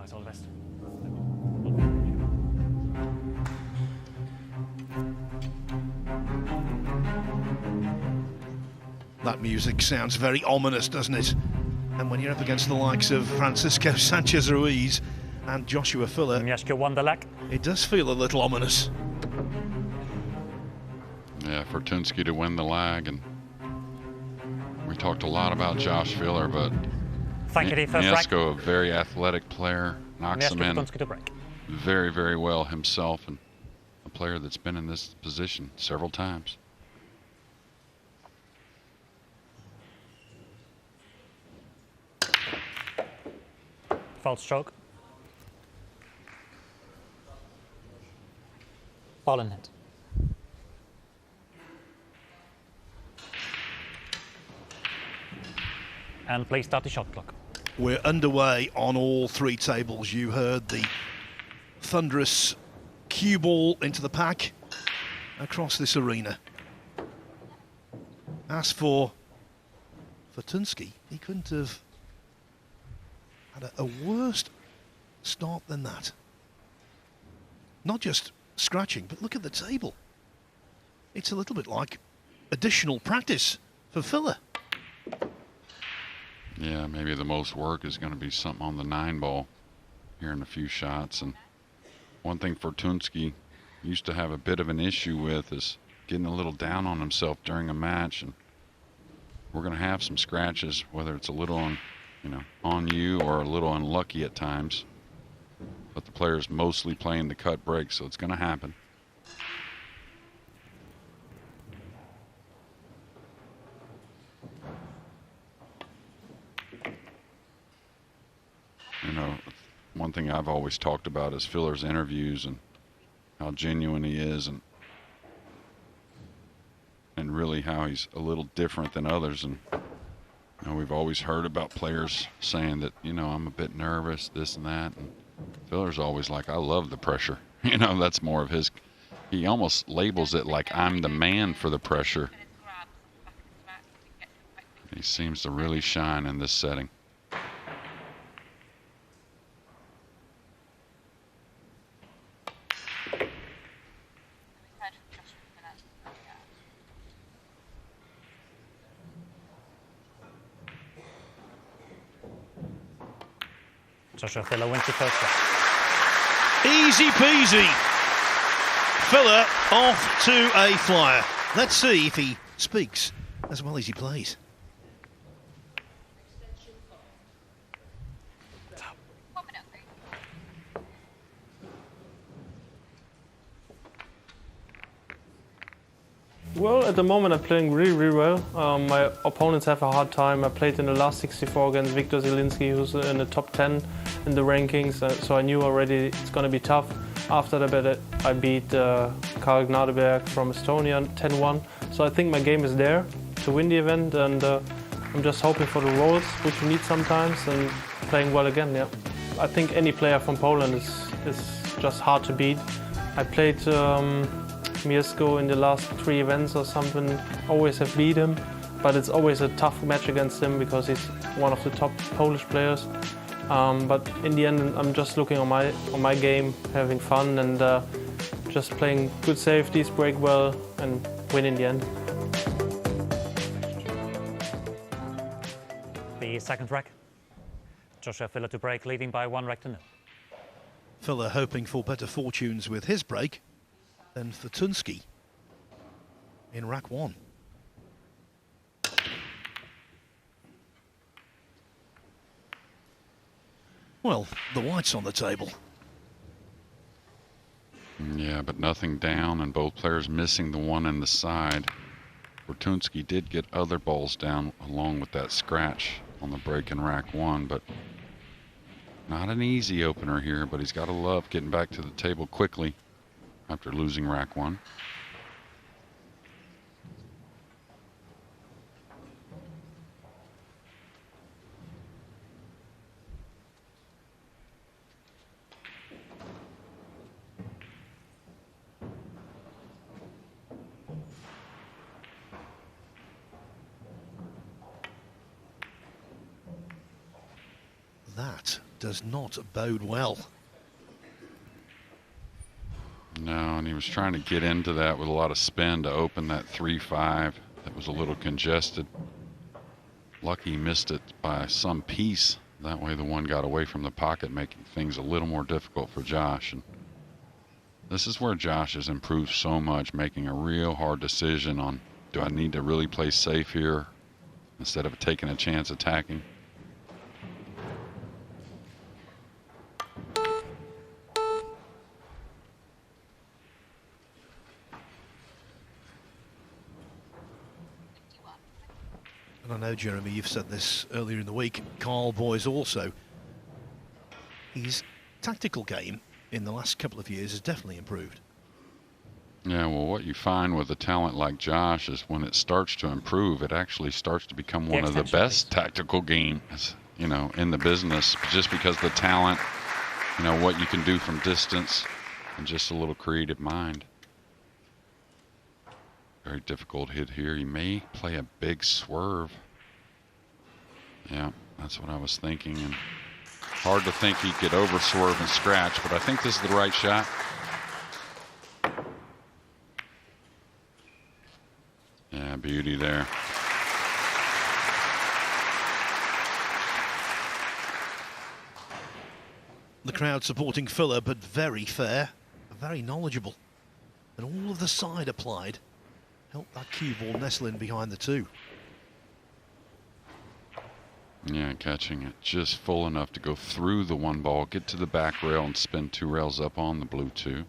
guys. All the best. That music sounds very ominous, doesn't it? And when you're up against the likes of Francisco Sanchez-Ruiz and Joshua Fuller, Mieszko won the leg. It does feel a little ominous. Yeah, Fortunski to win the lag, and we talked a lot about Josh Fuller, but Mieszko, a very athletic player, knocks him in very, very well himself, and a player that's been in this position several times. False stroke. Ball in net. And please start the shot clock. We're underway on all three tables. You heard the thunderous cue ball into the pack across this arena. As for Fortunski, he couldn't have had a worse start than that. Not just scratching, but look at the table. It's a little bit like additional practice for Fuller. Yeah, maybe the most work is going to be something on the 9-ball here in a few shots. And one thing Fortunski used to have a bit of an issue with is getting a little down on himself during a match. And we're going to have some scratches, whether it's a little on you or a little unlucky at times. But the player's mostly playing the cut break, so it's going to happen. You know, one thing I've always talked about is Fuller's interviews and how genuine he is, and really how he's a little different than others. And you know, we've always heard about players saying that, you know, I'm a bit nervous, this and that. And Fuller's always like, I love the pressure. You know, that's more of his. He almost labels it like I'm the man for the pressure. He seems to really shine in this setting. Joshua Fuller wins the first set. Easy peasy. Fuller off to a flyer. Let's see if he speaks as well as he plays. Well, at the moment I'm playing really, really well. My opponents have a hard time. I played in the last 64 against Victor Zielinski, who's in the top 10 in the rankings, so I knew already it's going to be tough. After that, I beat Karl Gnadeberg from Estonia 10-1, so I think my game is there to win the event, and I'm just hoping for the rolls, which you need sometimes, and playing well again. Yeah, I think any player from Poland is just hard to beat. I played Mieszko in the last 3 events or something, always have beat him, but it's always a tough match against him because he's one of the top Polish players. But in the end, I'm just looking on my game, having fun, and just playing good safeties, break well, and win in the end. The second rack. Joshua Fuller to break, leading by 1 rack to 0. Fuller hoping for better fortunes with his break than Fortunski in rack 1. Well, the white's on the table. Yeah, but nothing down, and both players missing the one in the side. Fortunski did get other balls down along with that scratch on the break in rack 1, but not an easy opener here, but he's got to love getting back to the table quickly after losing rack 1. That does not bode well. No, and he was trying to get into that with a lot of spin to open that 3-5. That was a little congested. Lucky he missed it by some piece. That way the one got away from the pocket, making things a little more difficult for Josh. And this is where Josh has improved so much, making a real hard decision on, do I need to really play safe here instead of taking a chance attacking? And I know, Jeremy, you've said this earlier in the week, Carl Boys also. His tactical game in the last couple of years has definitely improved. Yeah, well, what you find with a talent like Josh is when it starts to improve, it actually starts to become one of the best tactical games, you know, in the business, just because the talent, you know, what you can do from distance and just a little creative mind. Very difficult hit here. He may play a big swerve. Yeah, that's what I was thinking. And hard to think he could over swerve and scratch, but I think this is the right shot. Yeah, beauty there. The crowd supporting Fuller, but very fair, very knowledgeable. And all of the side applied helped that cue ball nestle in behind the two. Yeah, catching it just full enough to go through the one ball, get to the back rail, and spin 2 rails up on the blue 2.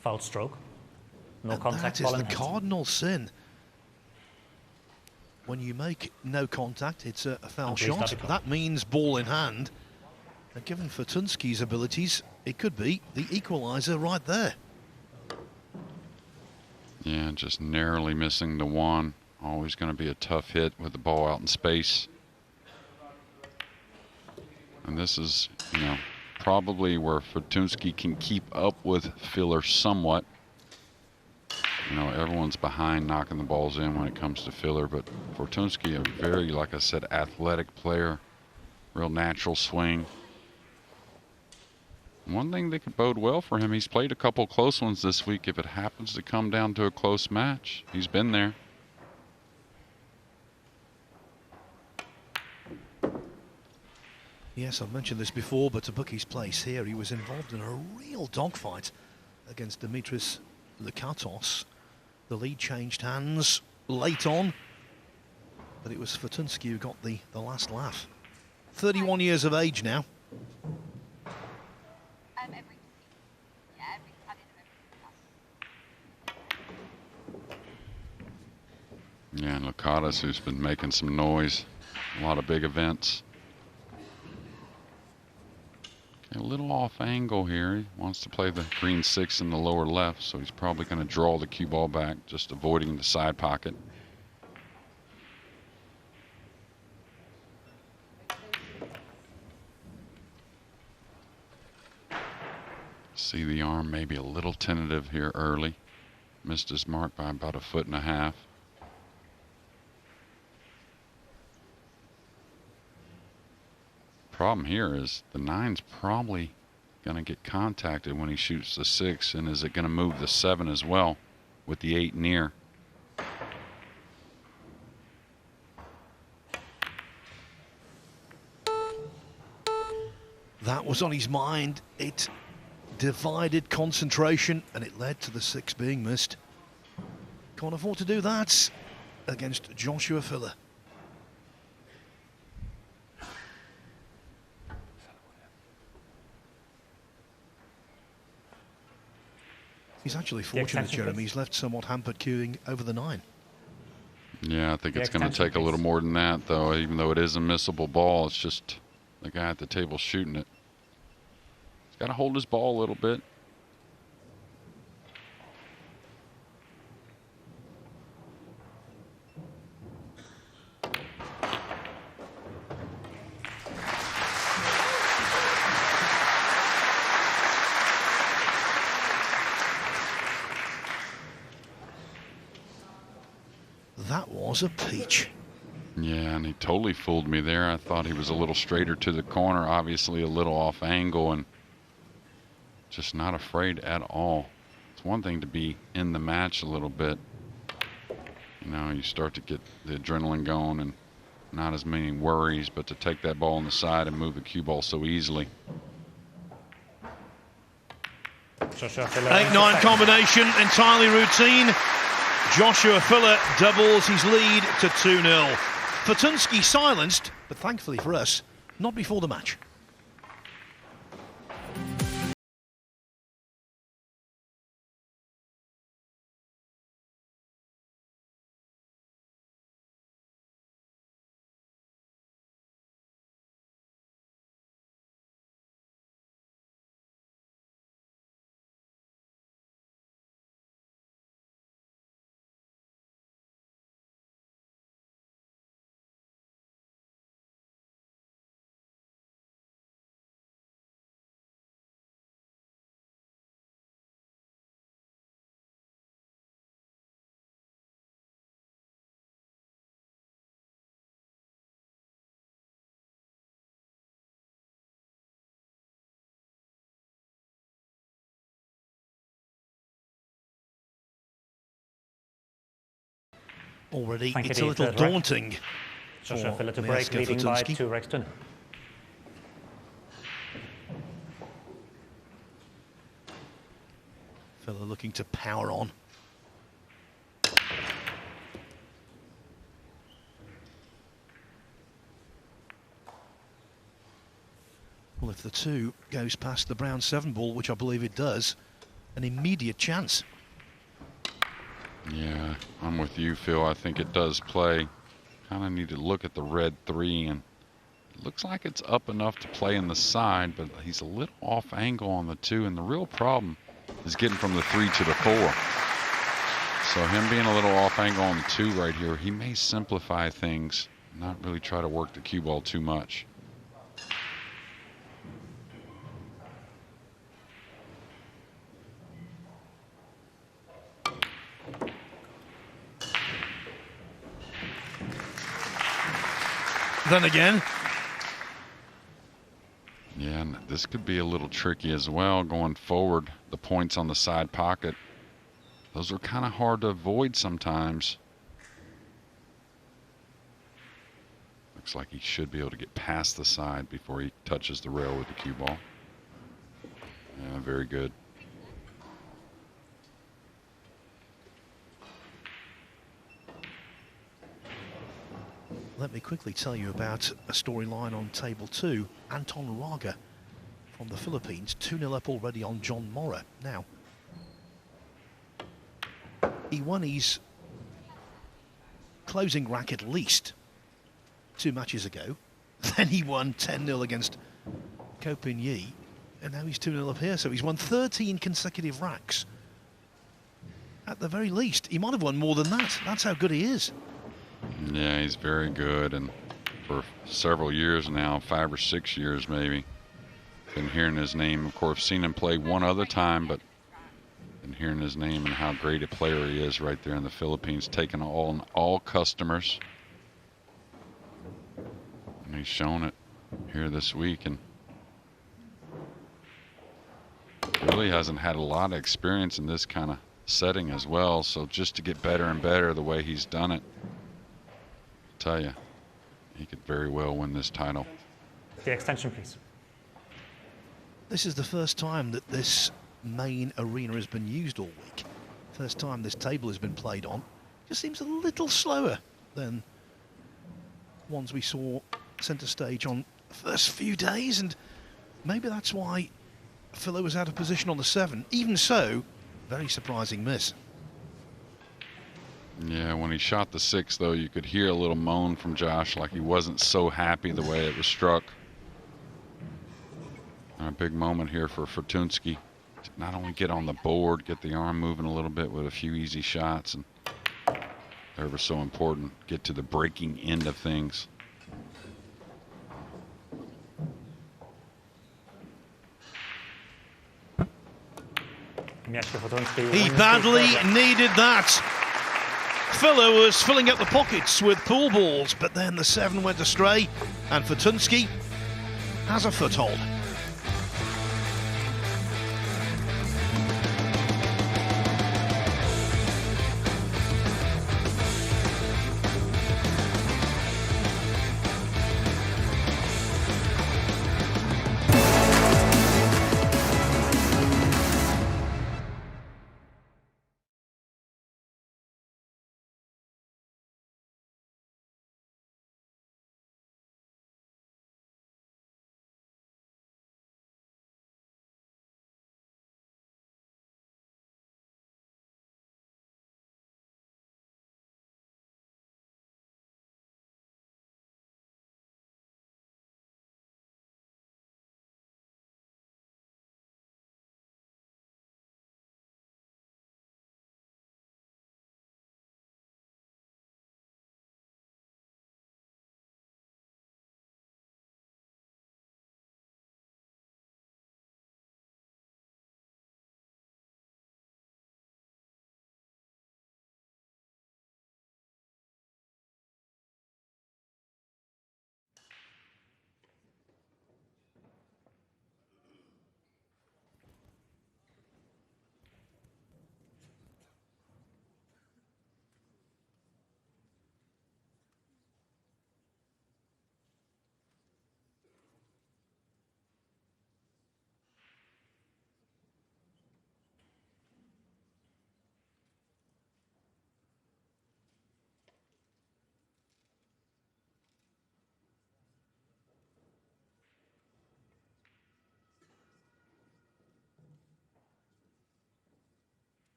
Foul stroke. No And contact. that Ball is in the hand. cardinal sin. When you make no contact, it's a foul And please shot. not be caught. That means ball in hand. And given Fortunski's abilities, it could be the equaliser right there. Yeah, just narrowly missing the one. Always going to be a tough hit with the ball out in space. And this is, you know, probably where Fortunski can keep up with Filler somewhat. You know, everyone's behind knocking the balls in when it comes to Filler, but Fortunski, a very, like I said, athletic player, real natural swing. One thing that could bode well for him, he's played a couple close ones this week. If it happens to come down to a close match, he's been there. Yes, I've mentioned this before, but to book his place here, he was involved in a real dogfight against Dimitris Lakatos. The lead changed hands late on, but it was Fortunski who got the last laugh. 31 years of age now. Yeah, and Lakatos, who's been making some noise, a lot of big events. Okay, a little off angle here. He wants to play the green 6 in the lower left, so he's probably going to draw the cue ball back, just avoiding the side pocket. See the arm maybe a little tentative here early. Missed his mark by about 1.5 feet. Problem here is the 9's probably going to get contacted when he shoots the 6, and is it going to move the 7 as well with the 8 near? That was on his mind. It divided concentration, and it led to the 6 being missed. Can't afford to do that against Joshua Filler. He's actually fortunate, Jeremy. He's left somewhat hampered queuing over the 9. Yeah, I think it's going to take a little more than that, though. Even though it is a missable ball, it's just the guy at the table shooting it. He's got to hold his ball a little bit. That was a peach. Yeah, and he totally fooled me there. I thought he was a little straighter to the corner, obviously a little off angle, and just not afraid at all. It's one thing to be in the match a little bit. You know, you start to get the adrenaline going and not as many worries, but to take that ball on the side and move the cue ball so easily. 8-9 combination, entirely routine. Joshua Filler doubles his lead to 2-0. Fortunski silenced, but thankfully for us, not before the match. Already, it's a little daunting. Joshua Filler to break, leading by 2 racks to 0. Filler looking to power on. Well, if the 2 goes past the brown 7 ball, which I believe it does, an immediate chance. Yeah, I'm with you, Phil. I think it does play. Kind of need to look at the red 3, and it looks like it's up enough to play in the side, but he's a little off angle on the 2, and the real problem is getting from the 3 to the 4. So him being a little off angle on the 2 right here, he may simplify things, not really try to work the cue ball too much. Then again. Yeah, and this could be a little tricky as well going forward. The points on the side pocket, those are kind of hard to avoid sometimes. Looks like he should be able to get past the side before he touches the rail with the cue ball. Yeah, very good. Let me quickly tell you about a storyline on table 2. Anton Raga from the Philippines, 2-0 up already on John Morra. Now, he won his closing rack at least 2 matches ago. Then he won 10-0 against Ko Pin Yi, and now he's 2-0 up here. So he's won 13 consecutive racks. At the very least, he might have won more than that. That's how good he is. Yeah, he's very good, and for several years now, 5 or 6 years maybe, been hearing his name. Of course, seen him play one other time, but been hearing his name and how great a player he is right there in the Philippines, taking on all customers. And he's shown it here this week, and really hasn't had a lot of experience in this kind of setting as well. So just to get better and better the way he's done it, tell you, he could very well win this title. The extension, please. This is the first time that this main arena has been used all week. First time this table has been played on. Just seems a little slower than ones we saw centre stage on the first few days, and maybe that's why Philo was out of position on the 7. Even so, very surprising miss. Yeah, when he shot the 6, though, you could hear a little moan from Josh, like he wasn't so happy the way it was struck. And a big moment here for Fortunski to not only get on the board, get the arm moving a little bit with a few easy shots, and ever so important, get to the breaking end of things. Mieszko Fortunski. He badly needed that. Filler was filling up the pockets with pool balls, but then the 7 went astray, and Fortunski has a foothold.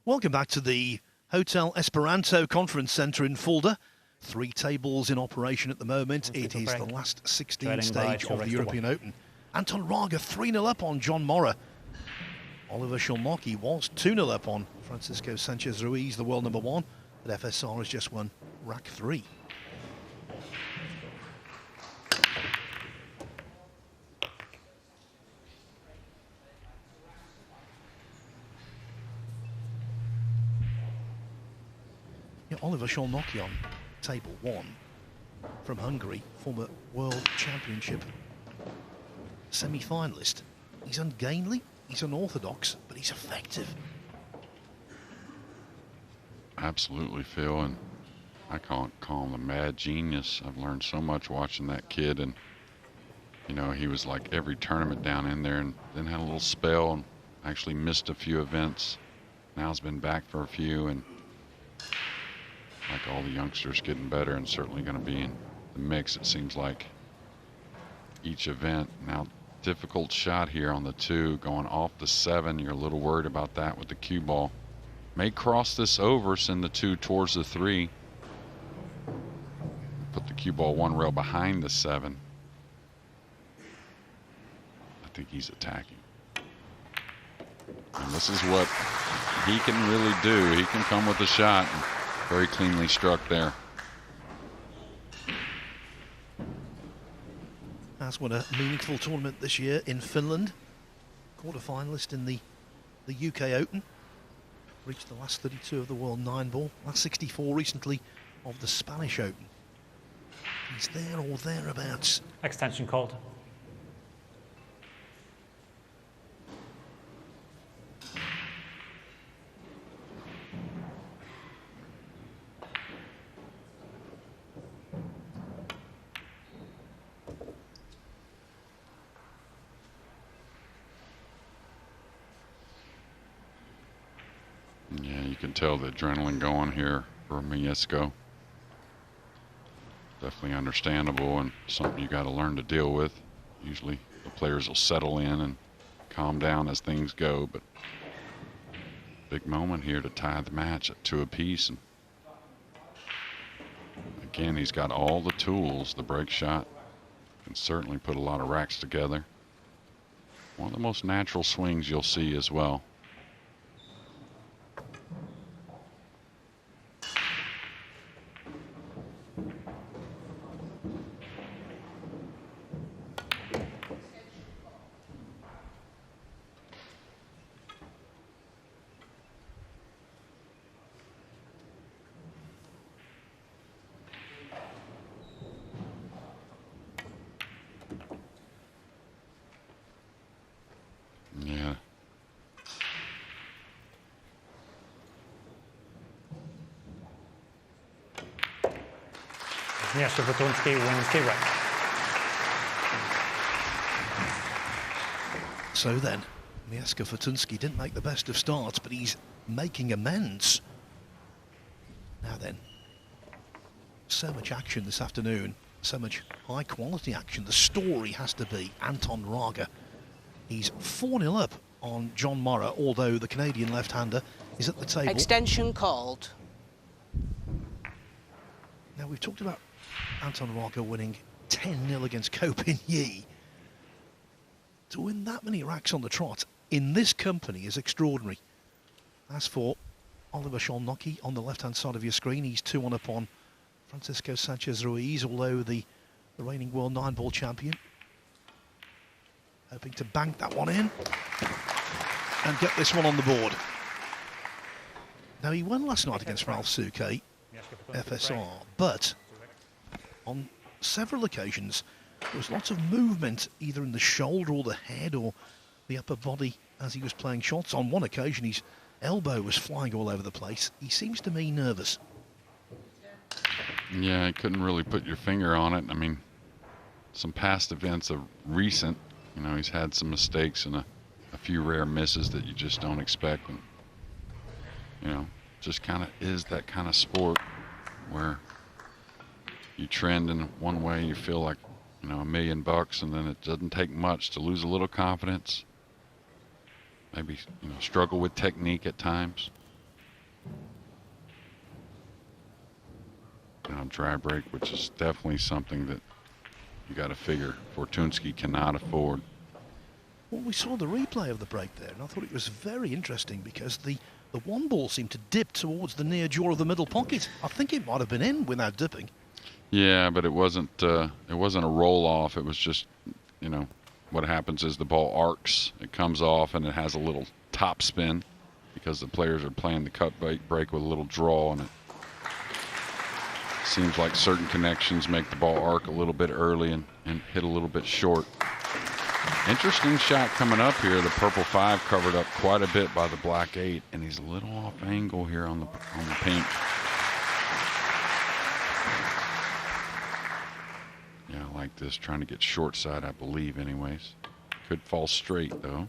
Welcome back to the Hotel Esperanto Conference Centre in Fulda. 3 tables in operation at the moment. It is the last 16 stage of the European Open. Anton Raga 3-0 up on John Morra. Oliver Shalmocki was 2-0 up on Francisco Sanchez Ruiz, the world number 1. But FSR has just won rack 3. Oliver Shalmocki on table 1 from Hungary, former World Championship semi-finalist. He's ungainly, he's unorthodox, but he's effective. Absolutely, Phil, and I call him a mad genius. I've learned so much watching that kid, and you know, he was like every tournament down in there, and then had a little spell and actually missed a few events. Now he's been back for a few, and like all the youngsters, getting better and certainly going to be in the mix, it seems like, each event. Now, difficult shot here on the 2, going off the 7. You're a little worried about that with the cue ball. May cross this over, send the 2 towards the 3. Put the cue ball 1 rail behind the 7. I think he's attacking. And this is what he can really do. He can come with a shot. And very cleanly struck there. Has won a meaningful tournament this year in Finland. Quarter-finalist in the UK Open. Reached the last 32 of the World 9 Ball. Last 64 recently of the Spanish Open. He's there or thereabouts. Extension called. Yeah, you can tell the adrenaline going here for Mieszko. Definitely understandable and something you got to learn to deal with. Usually the players will settle in and calm down as things go, but big moment here to tie the match at 2 apiece. And again, he's got all the tools. The break shot can certainly put a lot of racks together. One of the most natural swings you'll see as well. Yeah. Mieszko Fortunski wins the race. So then, Mieszko Fortunski didn't make the best of starts, but he's making amends. Now then, so much action this afternoon, so much high-quality action. The story has to be Anton Raga. He's 4-0 up on John Morra, although the Canadian left-hander is at the table. Extension called. Now, we've talked about Anton Raga winning 10-0 against Ko Pin Yi. To win that many racks on the trot in this company is extraordinary. As for Oliver Szolnocki on the left-hand side of your screen, he's 2-1 up on Francisco Sanchez Ruiz, although the reigning world 9-ball champion. Hoping to bank that one in and get this one on the board. Now, he won last night against Ralph Souquet, FSR, but on several occasions there was lots of movement either in the shoulder or the head or the upper body as he was playing shots. On one occasion his elbow was flying all over the place. He seems to me nervous. Yeah, I couldn't really put your finger on it. I mean, some past events are recent. You know, he's had some mistakes and a few rare misses that you just don't expect. And, you know, just kind of is that kind of sport where you trend in one way, you feel like, you know, $1 million, and then it doesn't take much to lose a little confidence. Maybe, you know, struggle with technique at times. You know, dry break, which is definitely something that you got to figure Fortunski cannot afford. Well, we saw the replay of the break there, and I thought it was very interesting because the one ball seemed to dip towards the near jaw of the middle pocket. I think it might have been in without dipping. Yeah, but it wasn't a roll off. It was just, you know, what happens is the ball arcs, it comes off, and it has a little top spin because the players are playing the cut break with a little draw, and it seems like certain connections make the ball arc a little bit early and hit a little bit short. Interesting shot coming up here. The purple 5 covered up quite a bit by the black 8, and he's a little off angle here on the pink. Yeah, I like this. Trying to get short side, I believe, anyways. Could fall straight, though.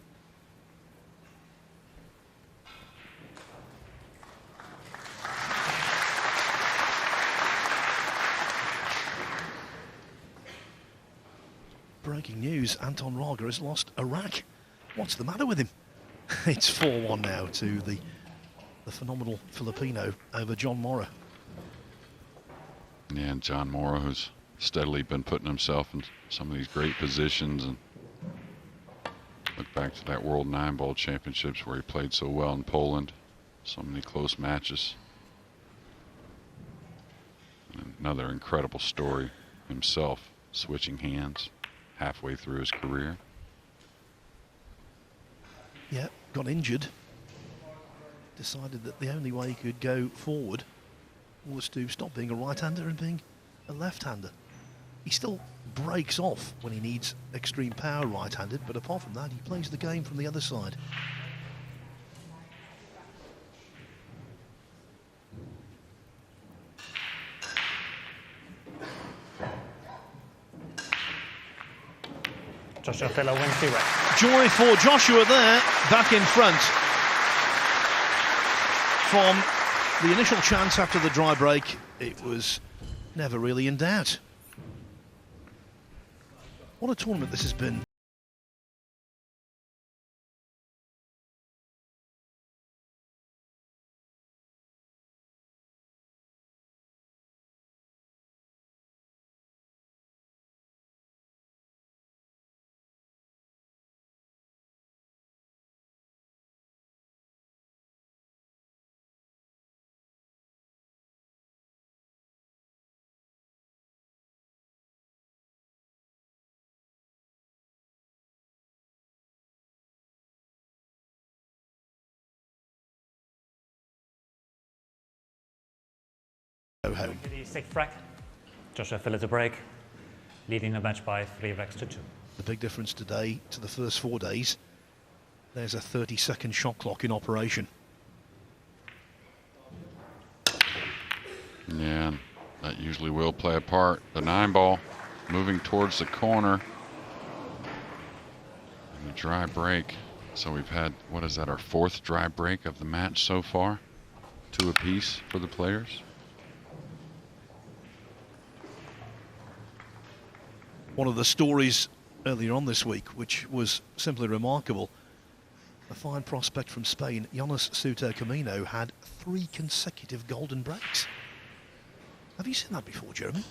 Breaking news, Anton Raga has lost a rack. What's the matter with him? It's 4-1 now to the phenomenal Filipino over John Morra. Yeah, and John Morra, who's steadily been putting himself in some of these great positions, and look back to that World 9-Ball Championships where he played so well in Poland. So many close matches. And another incredible story himself, switching hands halfway through his career. Yeah, got injured. Decided that the only way he could go forward was to stop being a right-hander and being a left-hander. He still breaks off when he needs extreme power right-handed, but apart from that, he plays the game from the other side. Joshua Filler wins the race. Joy for Joshua there, back in front. From the initial chance after the dry break, it was never really in doubt. What a tournament this has been. Home. The sixth rack. Joshua Filler to break, leading the match by 3 racks to 2. The big difference today to the first 4 days, there's a 30-second shot clock in operation. Yeah, that usually will play a part. The 9-ball moving towards the corner. And a dry break. So we've had, what is that, our 4th dry break of the match so far? 2 apiece for the players. One of the stories earlier on this week, which was simply remarkable, a fine prospect from Spain, Jonas Suter Camino, had 3 consecutive golden breaks. Have you seen that before, Jeremy?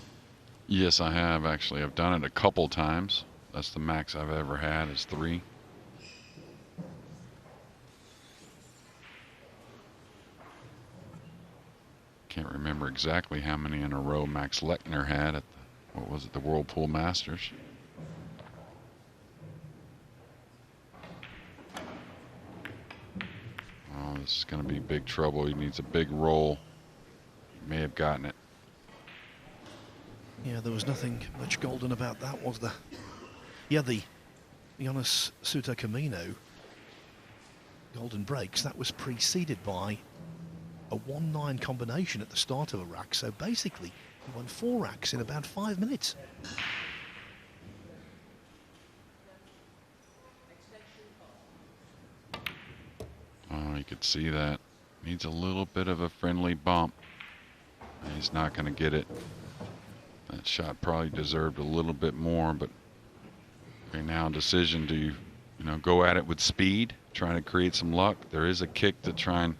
Yes, I have actually. I've done it a couple times. That's the max I've ever had is 3. Can't remember exactly how many in a row Max Lechner had at the, what was it, the Whirlpool Masters. Oh, this is going to be big trouble. He needs a big roll. He may have gotten it. Yeah, there was nothing much golden about that, was there? Yeah, the Jonas Suter Camino golden breaks, that was preceded by a 1-9 combination at the start of a rack. So basically, he won 4 racks in about 5 minutes. Oh, you could see that. Needs a little bit of a friendly bump. He's not going to get it. That shot probably deserved a little bit more, but okay, now decision, do you go at it with speed, trying to create some luck? There is a kick to try and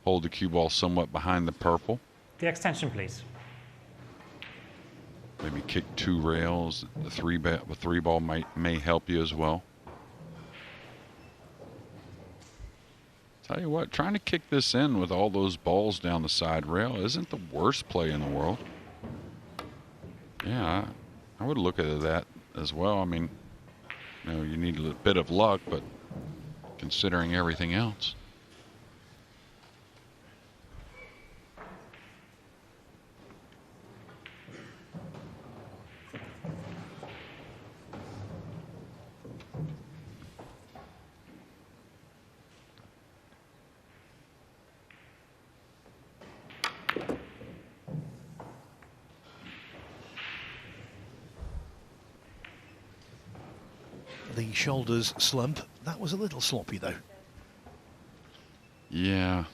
hold the cue ball somewhat behind the purple. The extension, please. Maybe kick 2 rails. The 3 ball may help you as well. Tell you what, trying to kick this in with all those balls down the side rail isn't the worst play in the world. Yeah, I would look at that as well. I mean, you need a bit of luck, but considering everything else. The shoulders slump, that was a little sloppy though. Yeah,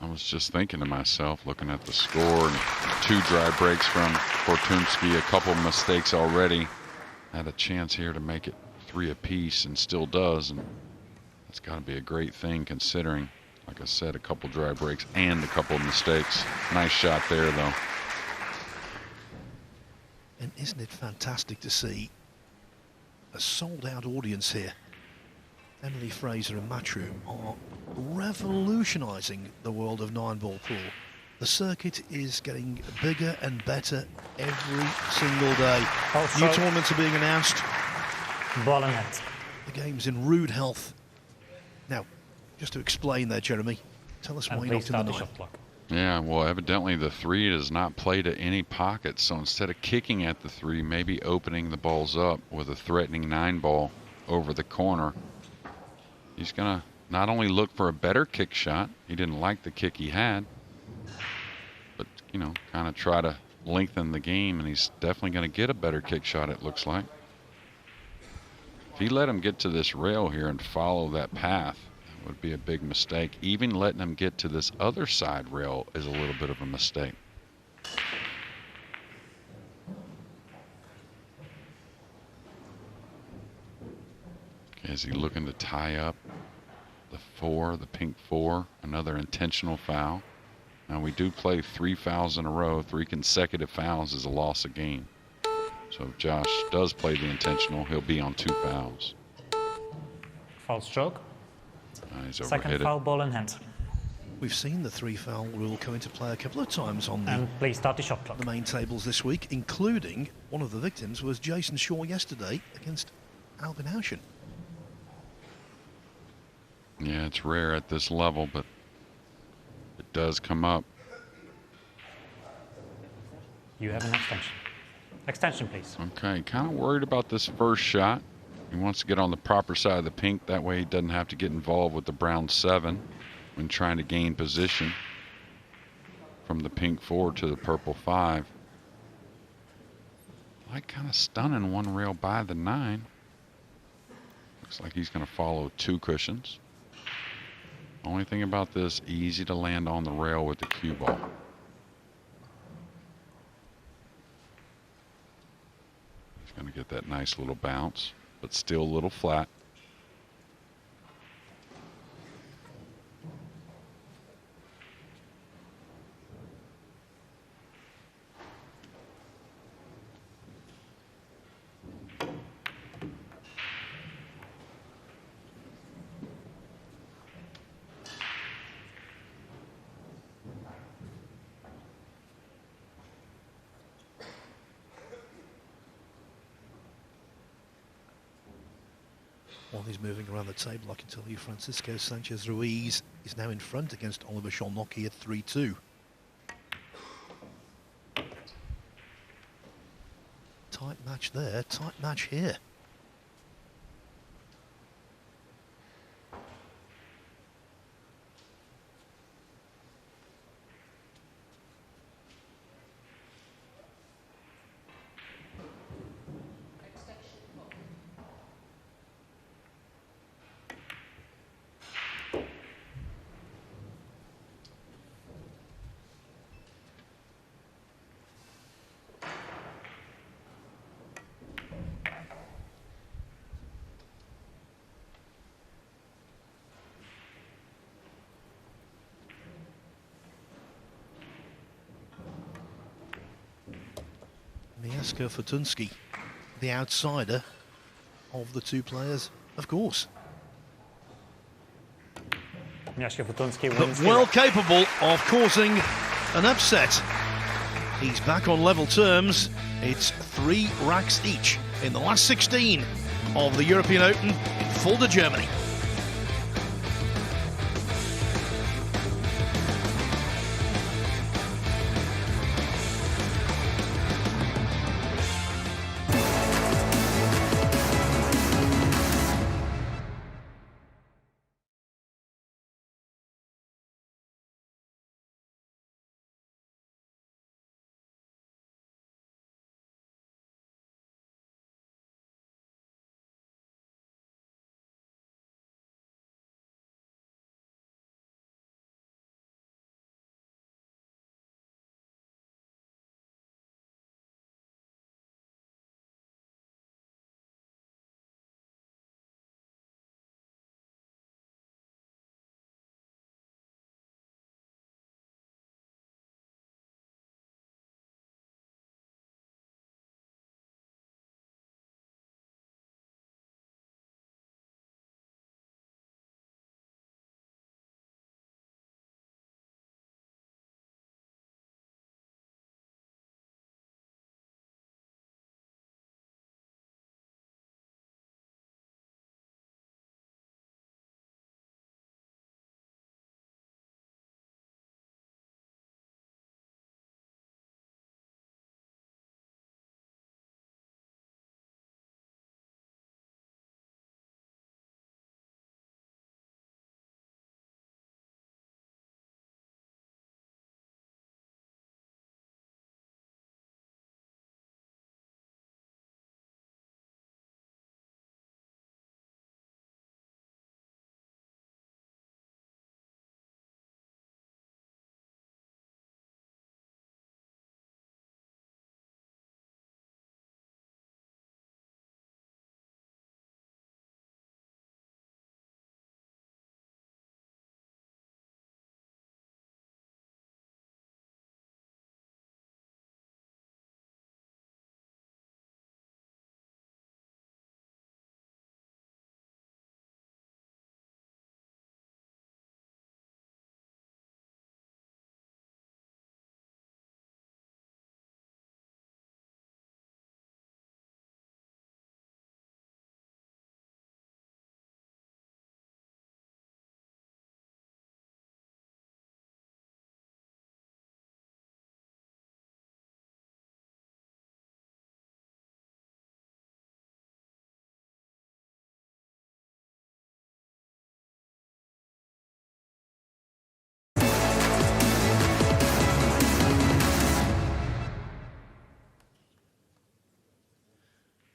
I was just thinking to myself, looking at the score, and 2 dry breaks from Fortunski, a couple mistakes already. Had a chance here to make it 3 apiece and still does, and that's got to be a great thing considering, like I said, a couple dry breaks and a couple of mistakes. Nice shot there though. And isn't it fantastic to see a sold-out audience here? Emily Fraser and Matchroom are revolutionising the world of 9-ball pool. The circuit is getting bigger and better every single day. New tournaments are being announced. Ball and net. The game's in rude health. Now, just to explain there, Jeremy, tell us why And you're please not in start the the 9. shot clock. Yeah, well, evidently the 3 does not play to any pocket, so instead of kicking at the 3, maybe opening the balls up with a threatening 9 ball over the corner. He's going to not only look for a better kick shot, he didn't like the kick he had, but, you know, kind of try to lengthen the game, and he's definitely going to get a better kick shot, it looks like. If he let him get to this rail here and follow that path, that would be a big mistake. Even letting him get to this other side rail is a little bit of a mistake. Okay, is he looking to tie up the 4, the pink 4, another intentional foul? Now we do play 3 fouls in a row. 3 consecutive fouls is a loss of game. So if Josh does play the intentional, he'll be on 2 fouls. Foul stroke. He's Second overhit foul, it. ball in hand. We've seen the 3 foul rule come into play a couple of times on And please start the shot clock. the main tables this week, including one of the victims was Jason Shaw yesterday against Albin Houchen. Yeah, it's rare at this level, but it does come up. You have an extension. Extension, please. Okay, kind of worried about this first shot. He wants to get on the proper side of the pink. That way he doesn't have to get involved with the brown 7 when trying to gain position from the pink 4 to the purple 5. Like kind of stunning one rail by the 9. Looks like he's going to follow 2 cushions. Only thing about this, easy to land on the rail with the cue ball. He's going to get that nice little bounce, but still a little flat. While he's moving around the table, I can tell you Francisco Sanchez Ruiz is now in front against Oliver Szolnocki at 3-2. Tight match there, tight match here. Mieszko Fortunski, the outsider of the 2 players, of course. Mieszko Fortunski But wins. well capable of causing an upset. He's back on level terms. It's 3 racks each in the last 16 of the European Open in Fulda, Germany.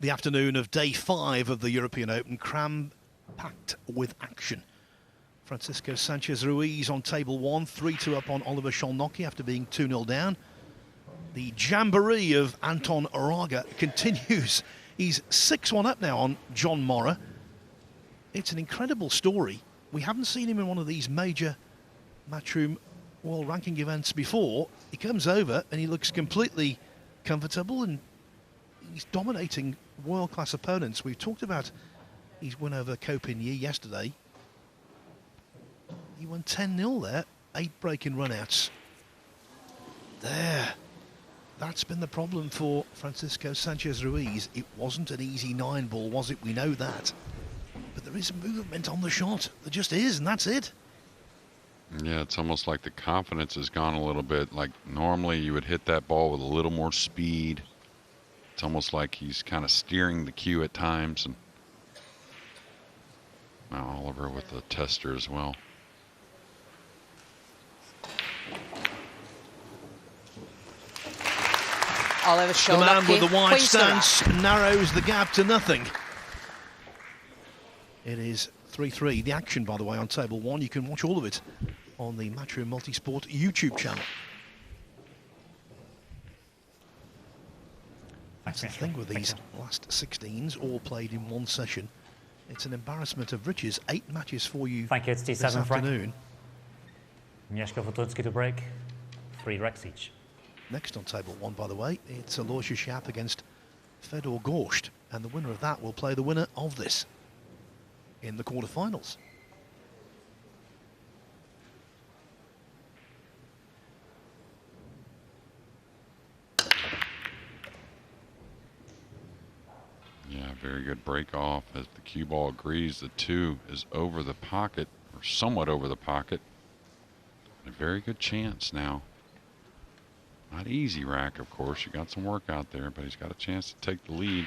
The afternoon of day 5 of the European Open, cram-packed with action. Francisco Sanchez Ruiz on table 1, 3-2 up on Oliver Szolnocki after being 2-0 down. The jamboree of Anton Oraga continues. He's 6-1 up now on John Morra. It's an incredible story. We haven't seen him in one of these major Matchroom World Ranking events before. He comes over and he looks completely comfortable and he's dominating world-class opponents. We've talked about his win over Copigny yesterday. He won 10-0 there, 8 breaking run-outs. There. That's been the problem for Francisco Sanchez Ruiz. It wasn't an easy 9-ball, was it? We know that. But there is movement on the shot. There just is, and that's it. Yeah, it's almost like the confidence has gone a little bit. Like normally you would hit that ball with a little more speed. It's almost like he's kind of steering the cue at times. And now Oliver with the tester as well. Oliver The man with the wide stance Queen's narrows the gap to nothing. It is 3-3. The action, by the way, on table 1. You can watch all of it on the Matchroom Multisport YouTube channel. That's the thing with these last 16s, all played in one session. It's an embarrassment of riches. 8 matches for you Thank you. It's this D7 afternoon. Mieszko Fortunski to break. 3 racks each. Next on table 1, by the way, it's Aloysius Schaap against Fedor Gorsht, and the winner of that will play the winner of this in the quarterfinals. Yeah, very good break off as the cue ball agrees. The 2 is over the pocket, or somewhat over the pocket. A very good chance now. Not easy rack, of course. You got some work out there, but he's got a chance to take the lead.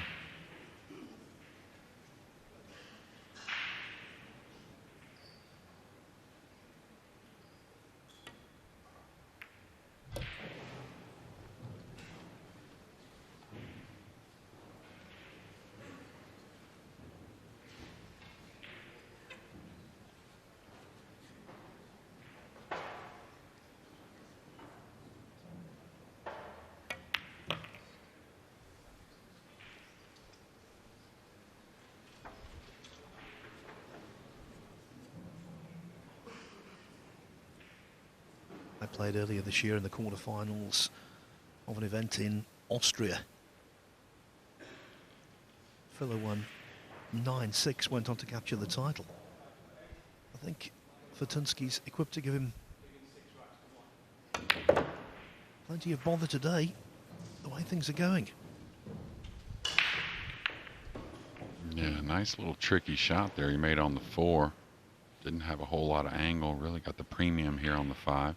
I played earlier this year in the quarterfinals of an event in Austria. Fellow won 9-6, went on to capture the title. I think Fortunski's equipped to give him plenty of bother today, the way things are going. Yeah, nice little tricky shot there he made on the 4. Didn't have a whole lot of angle, really got the premium here on the 5.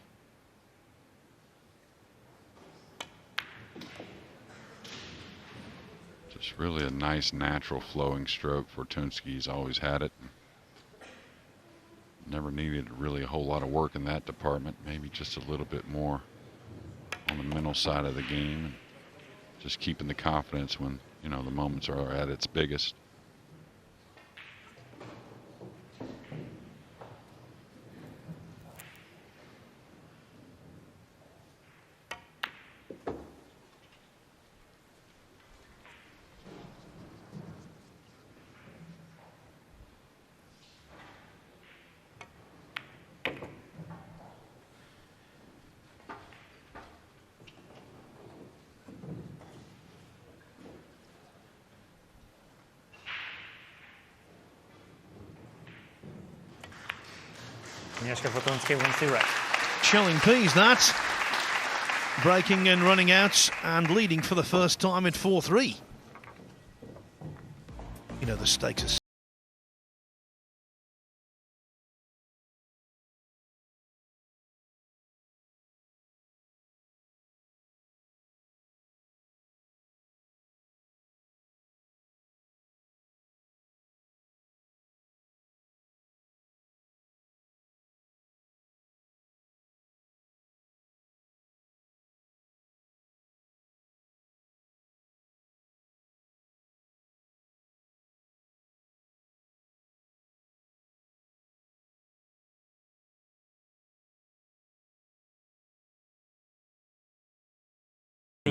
Just really a nice natural flowing stroke. Fortunski's always had it. Never needed really a whole lot of work in that department. Maybe just a little bit more on the mental side of the game. Just keeping the confidence when, you know, the moments are at its biggest. Mieszko Fortunski wins 2 racks. Shelling peas, that. Breaking and running out and leading for the first time in 4-3. You know, the stakes are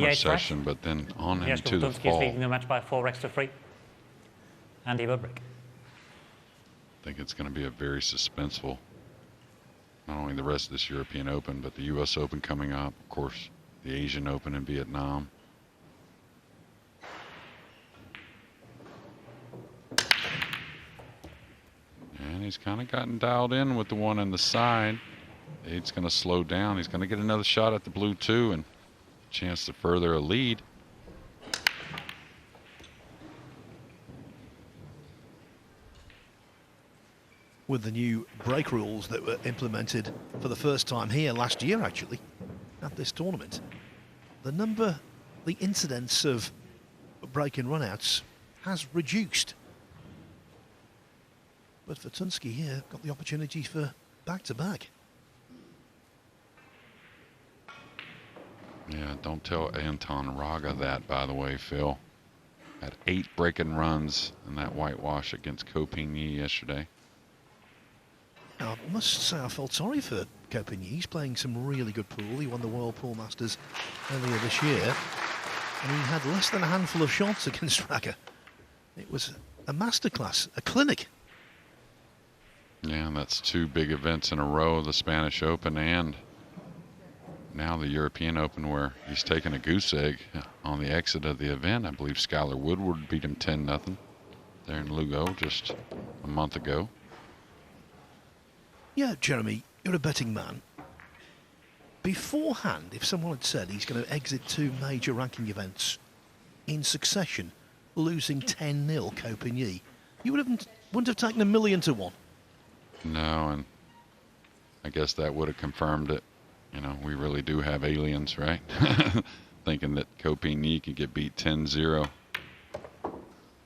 The eighth rack. session, but then on Mieszko into the Fortunski is fall. leading the match by 4 racks to 3. And he will break. I think it's going to be a very suspenseful, not only the rest of this European Open, but the U.S. Open coming up, of course, the Asian Open in Vietnam. And he's kind of gotten dialed in with the one on the side. Eight's going to slow down. He's going to get another shot at the blue too, and a chance to further a lead. With the new break rules that were implemented for the first time here last year, actually, at this tournament, the incidence of break and runouts has reduced. But Fortunski here got the opportunity for back-to-back. Yeah, don't tell Anton Raga that, by the way, Phil. Had 8 break-and runs in that whitewash against Copigny yesterday. Now, I must say I felt sorry for Copigny. He's playing some really good pool. He won the World Pool Masters earlier this year, and he had less than a handful of shots against Raga. It was a masterclass, a clinic. Yeah, that's 2 big events in a row, the Spanish Open and now the European Open, where he's taken a goose egg on the exit of the event. I believe Skylar Woodward beat him 10-0 there in Lugo just a month ago. Yeah, Jeremy, you're a betting man. Beforehand, if someone had said he's going to exit 2 major ranking events in succession, losing 10-0 Copigny, you wouldn't have taken $1 million to 1. No, and I guess that would have confirmed it. You know, we really do have aliens, right? Thinking that Copigny could get beat 10-0.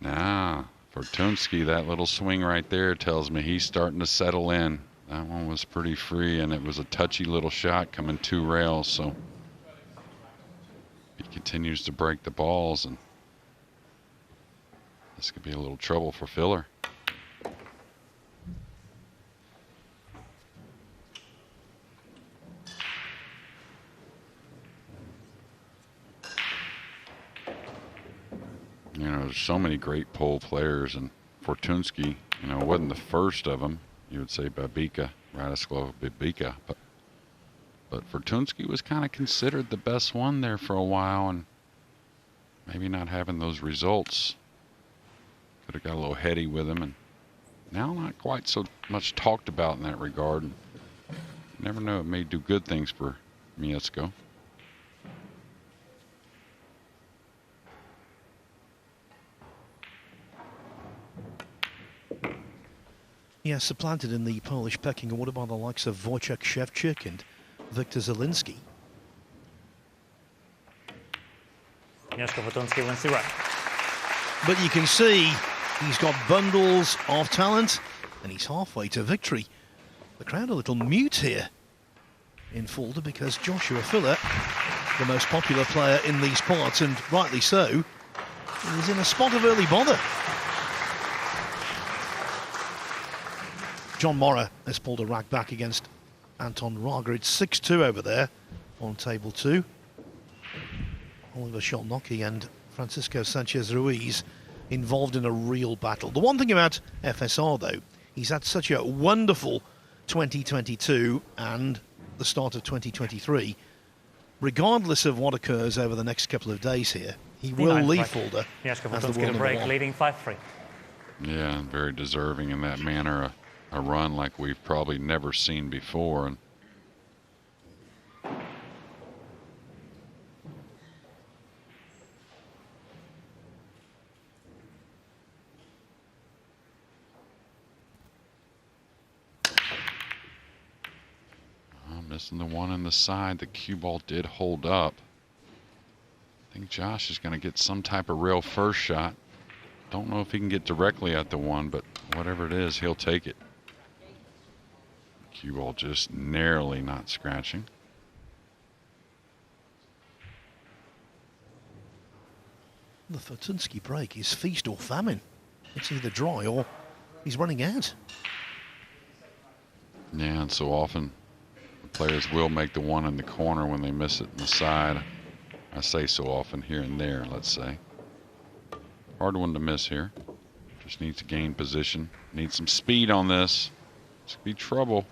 Nah, Fortunski, that little swing right there tells me he's starting to settle in. That one was pretty free, and it was a touchy little shot coming 2 rails, so he continues to break the balls, and this could be a little trouble for Filler. You know, there's so many great pole players, and Fortunski, you know, wasn't the first of them. You would say Babica, Radislav Babica, but Fortunski was kind of considered the best one there for a while, and maybe not having those results could have got a little heady with him, and now not quite so much talked about in that regard. You never know, it may do good things for Mieszko. Yeah, supplanted in the Polish pecking order by the likes of Wojciech Szewczyk and Viktor Zielinski. Mieszko Fortunski wins the rack. But you can see he's got bundles of talent, and he's halfway to victory. The crowd a little mute here in Fulda because Joshua Filler, the most popular player in these parts, and rightly so, is in a spot of early bother. John Morra has pulled a rack back against Anton Raga. It's 6-2 over there on table 2. Oliver Sholnocki and Francisco Sanchez Ruiz involved in a real battle. The one thing about FSR, though, he's had such a wonderful 2022 and the start of 2023. Regardless of what occurs over the next couple of days here, he will leave Fulda Mieszko as the Fortunski world to break, #1. leading 5-3. Yeah, very deserving in that manner. A run like we've probably never seen before. And missing the one on the side. The cue ball did hold up. I think Josh is going to get some type of real first shot. Don't know if he can get directly at the one, but whatever it is, he'll take it. Cue ball just narrowly not scratching. The Fortunski break is feast or famine. It's either dry or he's running out. Yeah, and so often the players will make the one in the corner when they miss it in the side. I say so often here and there, let's say. Hard one to miss here. Just needs to gain position. Needs some speed on this. This could be trouble.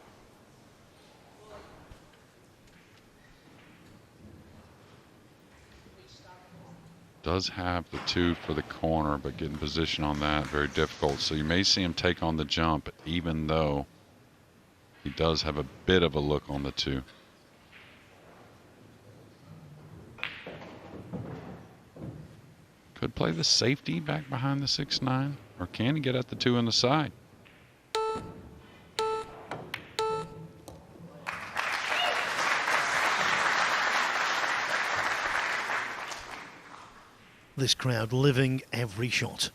Does have the 2 for the corner, but getting position on that, very difficult. So you may see him take on the jump, even though he does have a bit of a look on the 2. Could play the safety back behind the 6-9, or can he get at the 2 on the side? This crowd living every shot.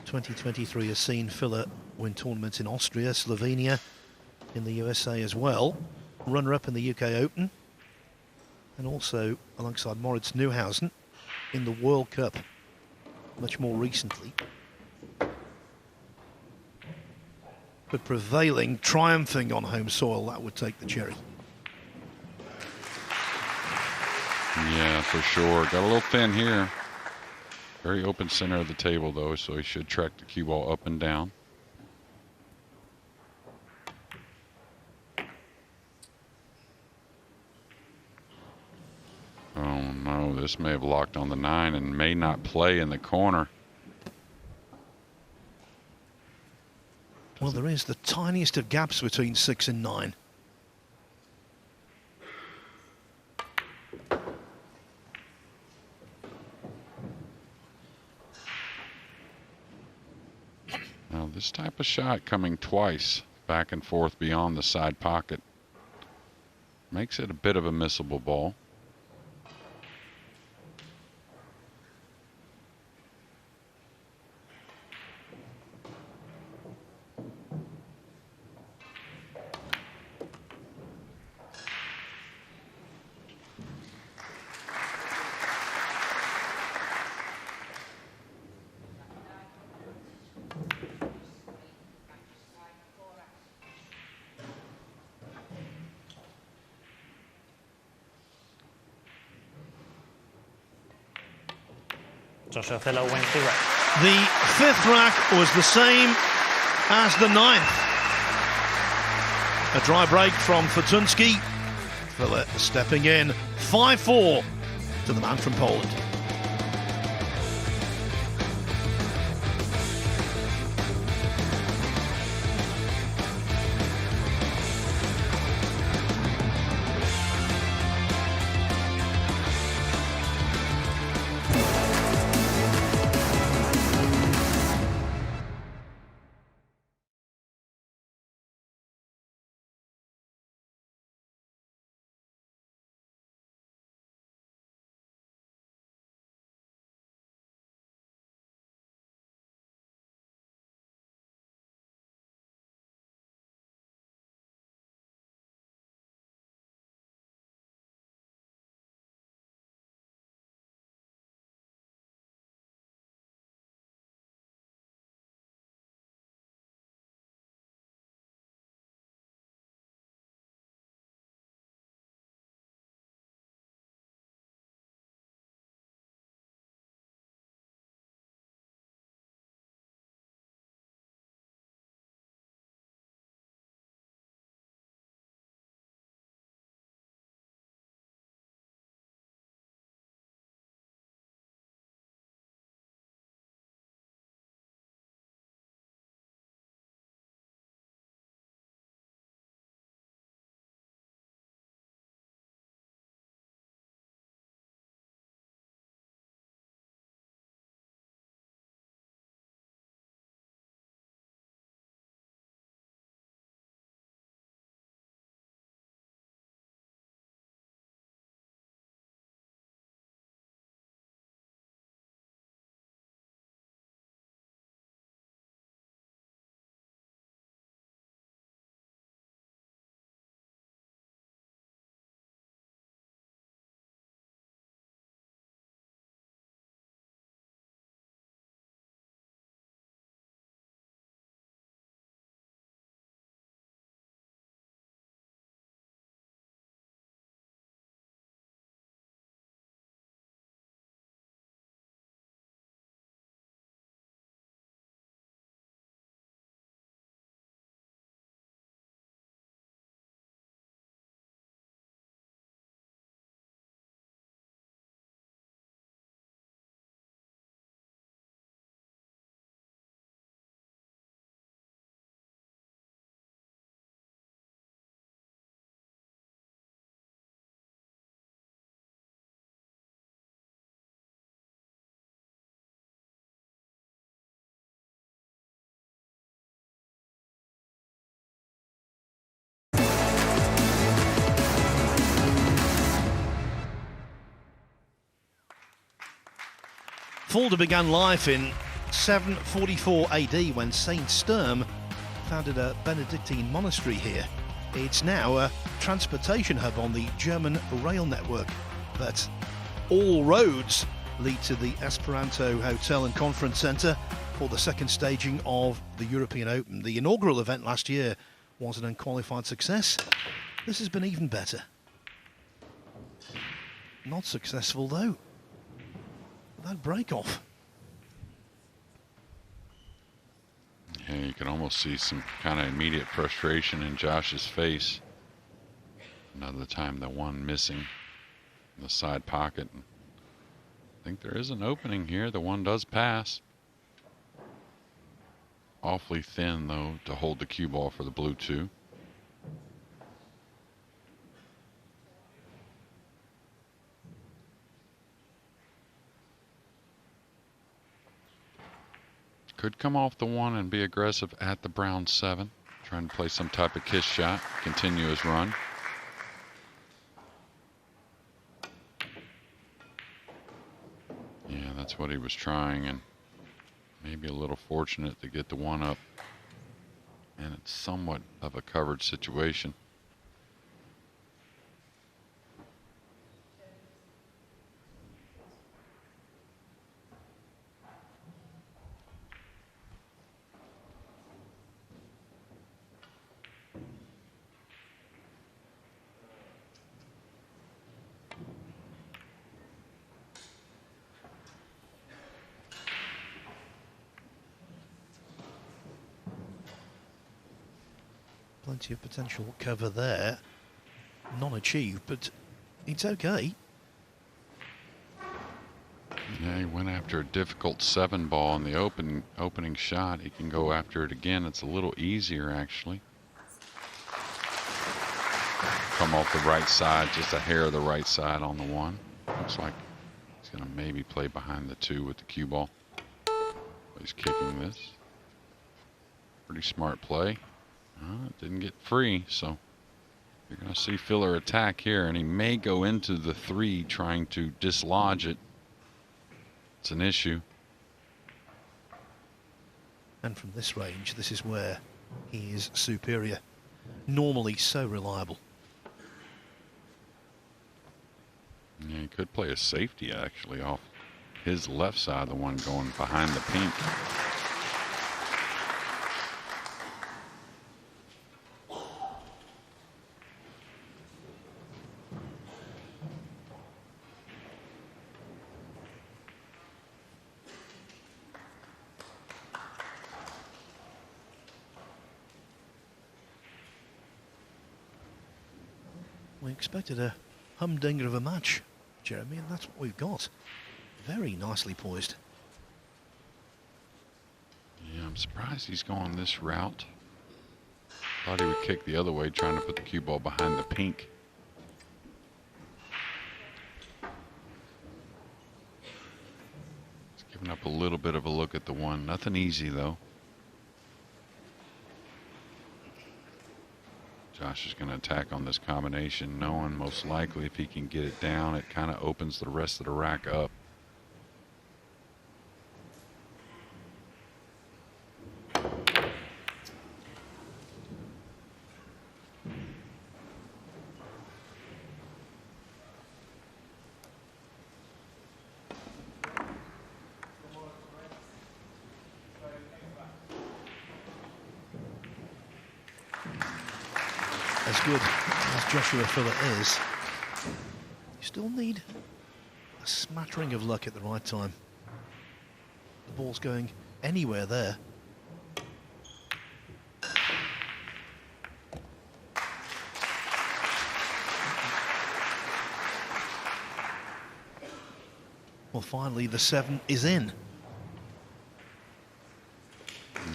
'23 has seen Filler win tournaments in Austria, Slovenia, in the USA as well. Runner-up in the UK Open, and also alongside Moritz Neuhausen in the World Cup much more recently. But prevailing, triumphing on home soil, that would take the cherry. Yeah, for sure. Got a little thin here. Very open center of the table, though, so he should track the cue ball up and down. Oh, no, this may have locked on the 9 and may not play in the corner. Well, there is the tiniest of gaps between 6 and 9. Now, this type of shot coming twice back and forth beyond the side pocket makes it a bit of a missable ball. Joshua Filler wins the rack. The 5th rack was the same as the 9th. A dry break from Fortunski. Filler stepping in 5-4 to the man from Poland. Fulda began life in 744 AD when Saint Sturm founded a Benedictine monastery here. It's now a transportation hub on the German rail network, but all roads lead to the Esperanto Hotel and Conference Centre for the second staging of the European Open. The inaugural event last year was an unqualified success. This has been even better. Not successful though. That break off. Yeah, you can almost see some kind of immediate frustration in Josh's face. Another time the one missing in the side pocket. I think there is an opening here. The one does pass. Awfully thin though to hold the cue ball for the blue 2. Could come off the 1 and be aggressive at the brown 7. Trying to play some type of kiss shot, continue his run. Yeah, that's what he was trying, and maybe a little fortunate to get the 1 up. And it's somewhat of a covered situation. Plenty of potential cover there. Non-achieved, but it's okay. Yeah, he went after a difficult 7 ball in the opening shot. He can go after it again. It's a little easier actually. Come off the right side, just a hair of the right side on the 1. Looks like he's gonna maybe play behind the 2 with the cue ball. He's kicking this. Pretty smart play. Didn't get free, so you're going to see Filler attack here, and he may go into the 3 trying to dislodge it. It's an issue. And from this range, this is where he is superior. Normally so reliable. Yeah, he could play a safety actually off his left side, the one going behind the pink. We expected a humdinger of a match, Jeremy, and that's what we've got. Very nicely poised. Yeah, I'm surprised he's going this route. Thought he would kick the other way, trying to put the cue ball behind the pink. He's giving up a little bit of a look at the 1. Nothing easy though. Josh is going to attack on this combination, knowing most likely if he can get it down, it kind of opens the rest of the rack up. As good as Joshua Filler is, you still need a smattering of luck at the right time. The ball's going anywhere there. Well, finally the 7 is in.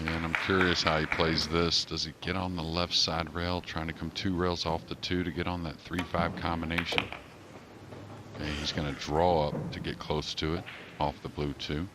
Yeah, and I'm curious how he plays this. Does he get on the left side rail, trying to come 2 rails off the 2 to get on that 3-5 combination? Okay, he's going to draw up to get close to it off the blue 2.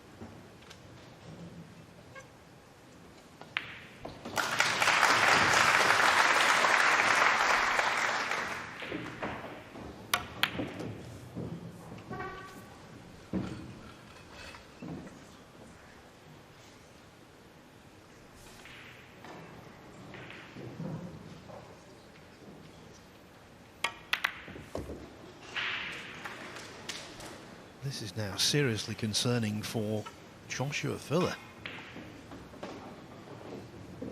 This is now seriously concerning for Joshua Filler.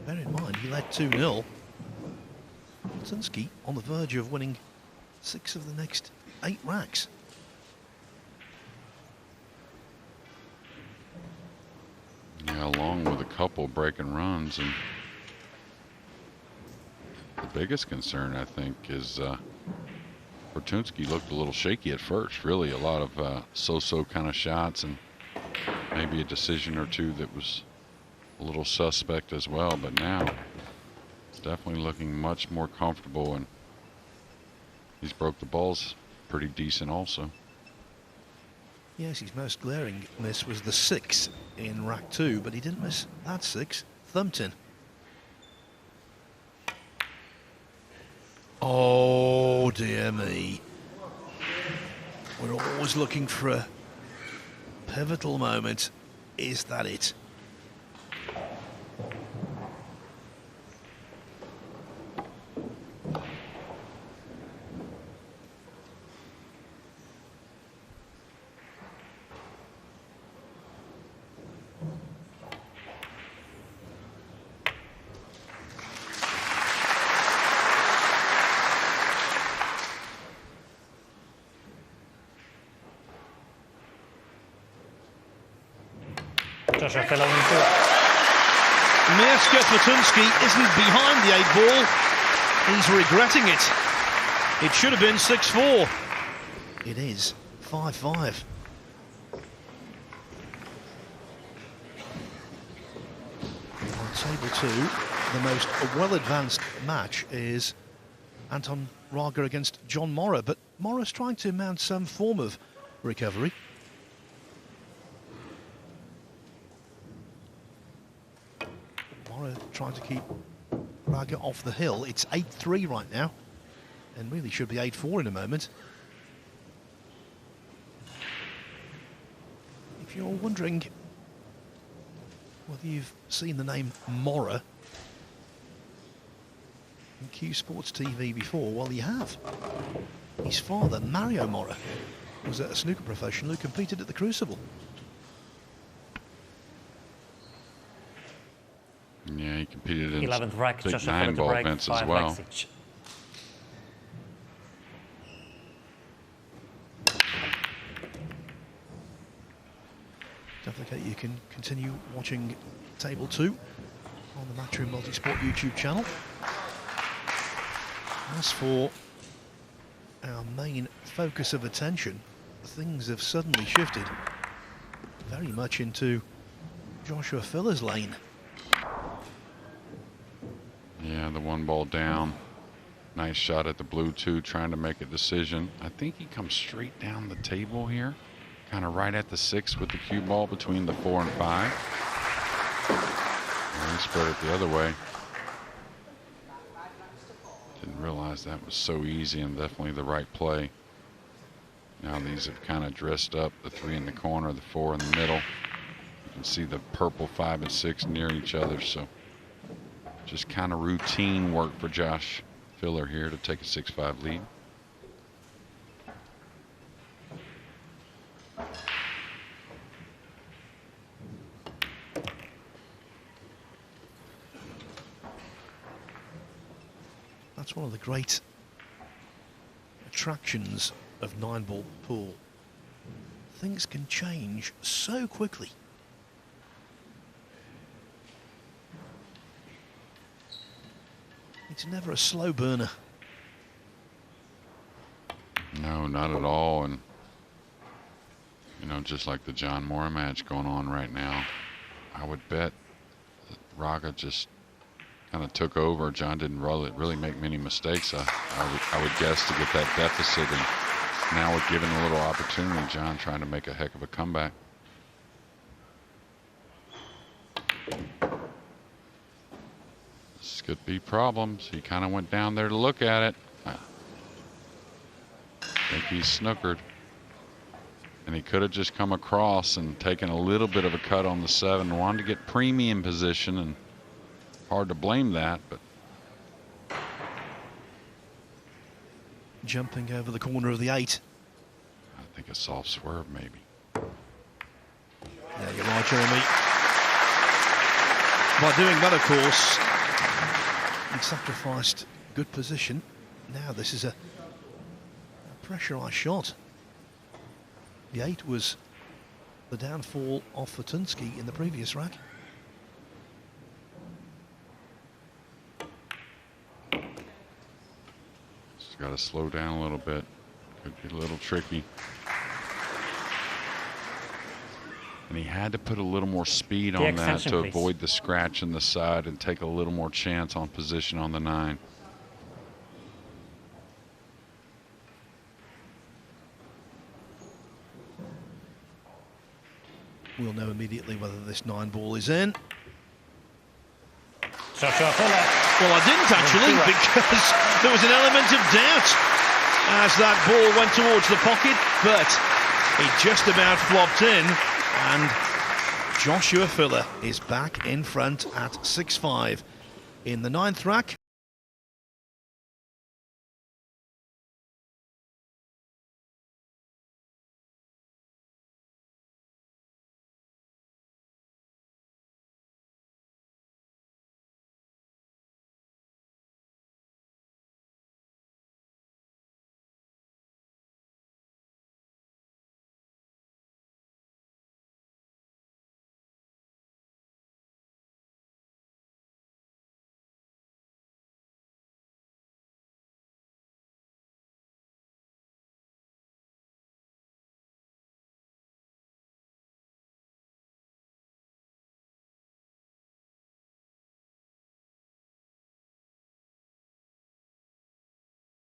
Bear in mind, he led 2-0. Fortunski on the verge of winning 6 of the next 8 racks. Yeah, along with a couple breaking runs, and the biggest concern, I think, is Fortunski looked a little shaky at first. Really, a lot of so-so kind of shots, and maybe a decision or two that was a little suspect as well. But now, it's definitely looking much more comfortable, and he's broke the balls pretty decent also. Yes, his most glaring miss was the 6 in rack 2, but he didn't miss that 6. Thumped in. Oh dear me. We're always looking for a pivotal moment. Is that it? Joshua Filler on 2. Mieszko Fortunski isn't behind the 8 ball. He's regretting it. It should have been 6-4. It is 5-5. On table 2, the most well-advanced match is Anton Raga against John Morra, but Morra's trying to mount some form of recovery. Morra trying to keep Raga off the hill. It's 8-3 right now, and really should be 8-4 in a moment. If you're wondering whether you've seen the name Morra in Q Sports TV before, well, you have. His father, Mario Morra, was a snooker professional who competed at the Crucible. Yeah, he competed in 11th rack, big Joshua Filler to 9-ball break, events as 5 well. racks each. Don't forget you can continue watching Table 2 on the Matchroom Multisport YouTube channel. As for our main focus of attention, things have suddenly shifted very much into Joshua Filler's lane. Yeah, the 1 ball down. Nice shot at the blue 2, trying to make a decision. I think he comes straight down the table here, kind of right at the 6 with the cue ball between the 4 and 5. And he spread it the other way. Didn't realize that was so easy, and definitely the right play. Now these have kind of dressed up, the 3 in the corner, the 4 in the middle. You can see the purple 5 and 6 near each other, so just kind of routine work for Josh Filler here to take a 6-5 lead. That's one of the great attractions of 9-ball pool. Things can change so quickly. It's never a slow burner. No, not at all. And, you know, just like the John Morra match going on right now, I would bet that Raga just kind of took over. John didn't really make many mistakes, I would guess, to get that deficit. And now with given a little opportunity, John trying to make a heck of a comeback. This could be problems. He kind of went down there to look at it. I think he's snookered. And he could have just come across and taken a little bit of a cut on the 7. Wanted to get premium position, and hard to blame that, but Jumping over the corner of the 8. I think a soft swerve maybe. Yeah, you're right, Jeremy. By doing that, of course, he sacrificed good position. Now this is a pressurised shot. The 8 was the downfall of Fortunski in the previous rack. Just got to slow down a little bit. Could be a little tricky. And he had to put a little more speed on that to avoid the scratch in the side and take a little more chance on position on the 9. We'll know immediately whether this 9 ball is in. Joshua Fuller. Well, I didn't actually, because there was an element of doubt as that ball went towards the pocket, but it just about flopped in, and Joshua Fuller is back in front at 6-5 in the 9th rack.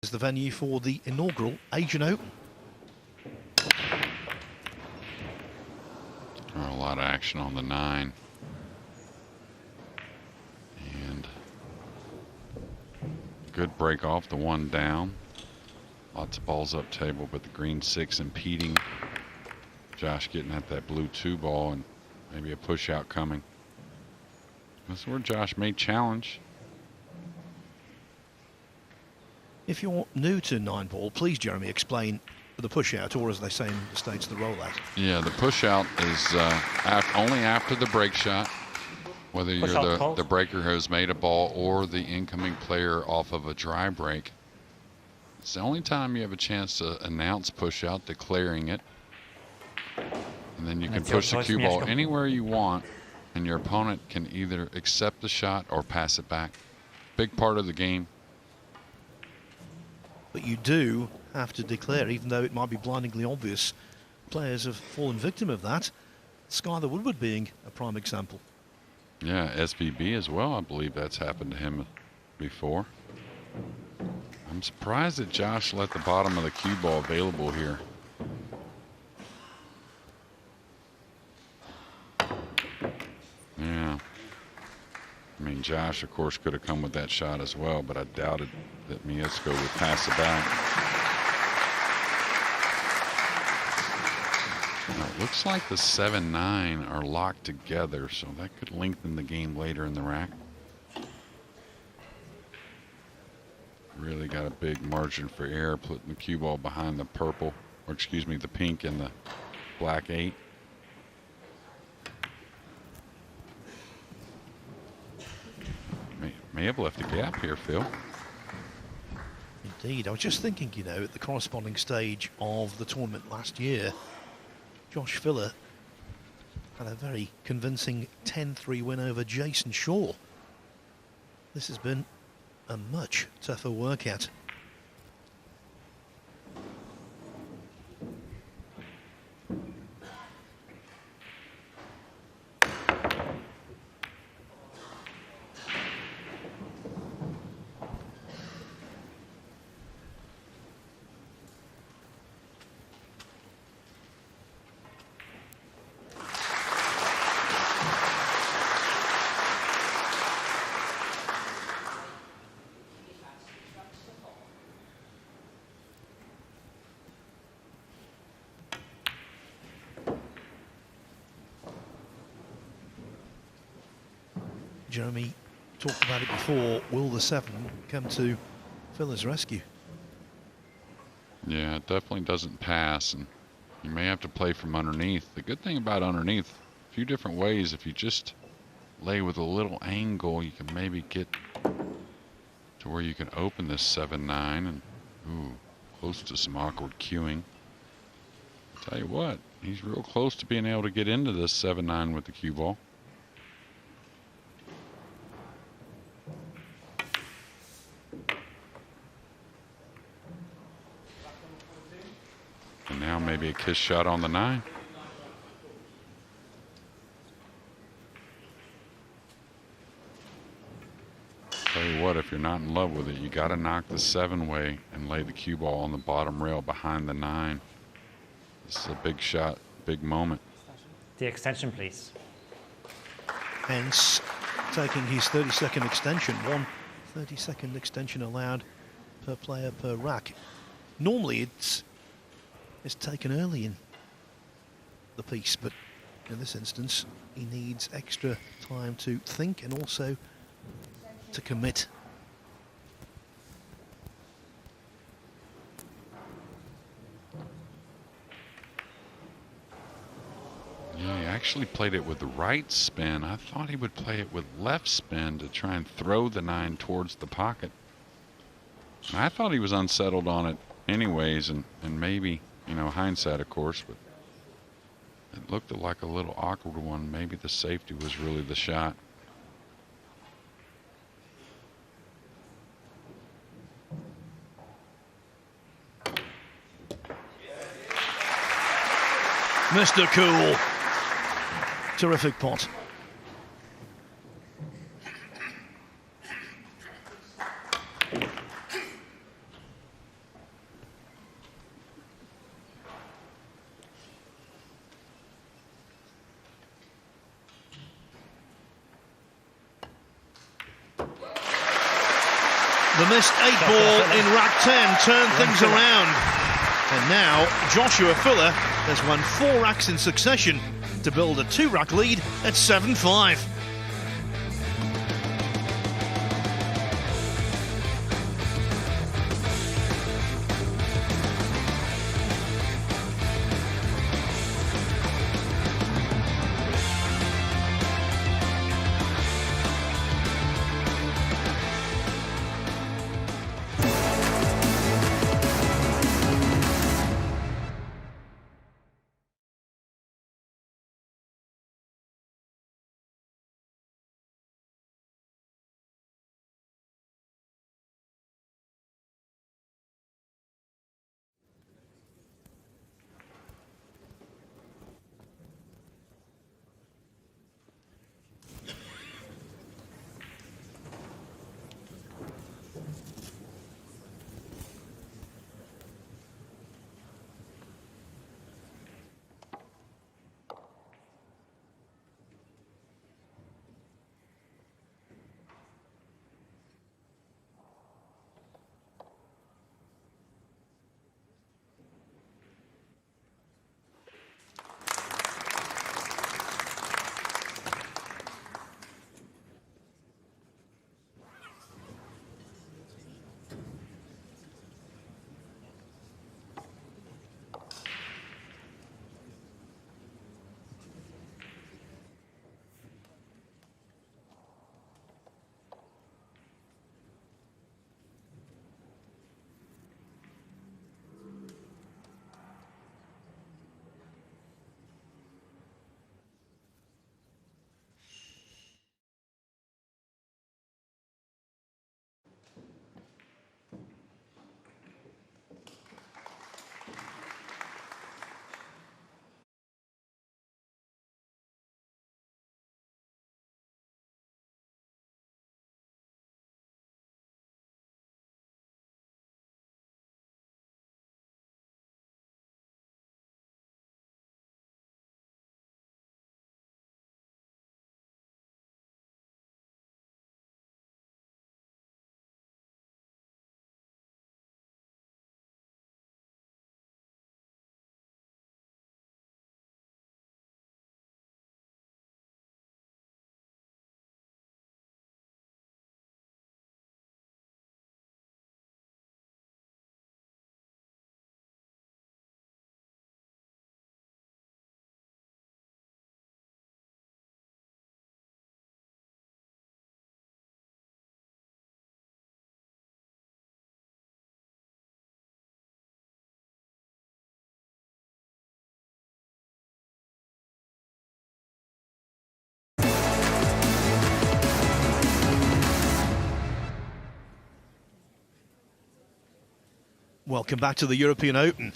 Is the venue for the inaugural Asian Open. A lot of action on the 9. And good break off the 1 down. Lots of balls up table, but the green 6 impeding. Josh getting at that blue 2 ball and maybe a push out coming. That's where Josh may challenge. If you're new to 9 ball, please, Jeremy, explain the push out, or as they say in the States, the rollout. Yeah, the push out is only after the break shot, whether you're the breaker who has made a ball or the incoming player off of a dry break. It's the only time you have a chance to announce push out, declaring it. And then you can push the cue ball anywhere you want, and your opponent can either accept the shot or pass it back. Big part of the game. But you do have to declare, even though it might be blindingly obvious. Players have fallen victim of that. Skyler Woodward being a prime example. Yeah, SVB as well. I believe that's happened to him before. I'm surprised that Josh let the bottom of the cue ball available here. Yeah. I mean, Josh, of course, could have come with that shot as well, but I doubted that Mieszko would pass it back. Now, it looks like the 7-9 are locked together, so that could lengthen the game later in the rack. Really got a big margin for error, putting the cue ball behind the purple, or excuse me, the pink and the black 8. May have left a gap here, Phil. Indeed. I was just thinking, you know, at the corresponding stage of the tournament last year, Josh Fuller had a very convincing 10-3 win over Jason Shaw. This has been a much tougher workout. Jeremy talked about it before. Will the 7 come to Fuller's rescue? Yeah, it definitely doesn't pass, and you may have to play from underneath. The good thing about underneath, few different ways. If you just lay with a little angle, you can maybe get to where you can open this 7-9 and close to some awkward cueing. Tell you what, he's real close to being able to get into this 7-9 with the cue ball. And now maybe a kiss shot on the 9. Tell you what, if you're not in love with it, you got to knock the 7-way and lay the cue ball on the bottom rail behind the 9. This is a big shot, big moment. The extension, please. Hence, taking his 30-second extension. 1 30-second extension allowed per player per rack. Normally, it's taken early in the piece, but in this instance, he needs extra time to think and also to commit. Yeah, he actually played it with the right spin. I thought he would play it with left spin to try and throw the 9 towards the pocket. And I thought he was unsettled on it anyways, and maybe, you know, hindsight, of course, but it looked like a little awkward one. Maybe the safety was really the shot. Mr. Cool. Terrific pot. The missed 8 ball in rack 10 turned things around. And now Joshua Fuller has won 4 racks in succession to build a 2-rack lead at 7-5. Welcome back to the European Open,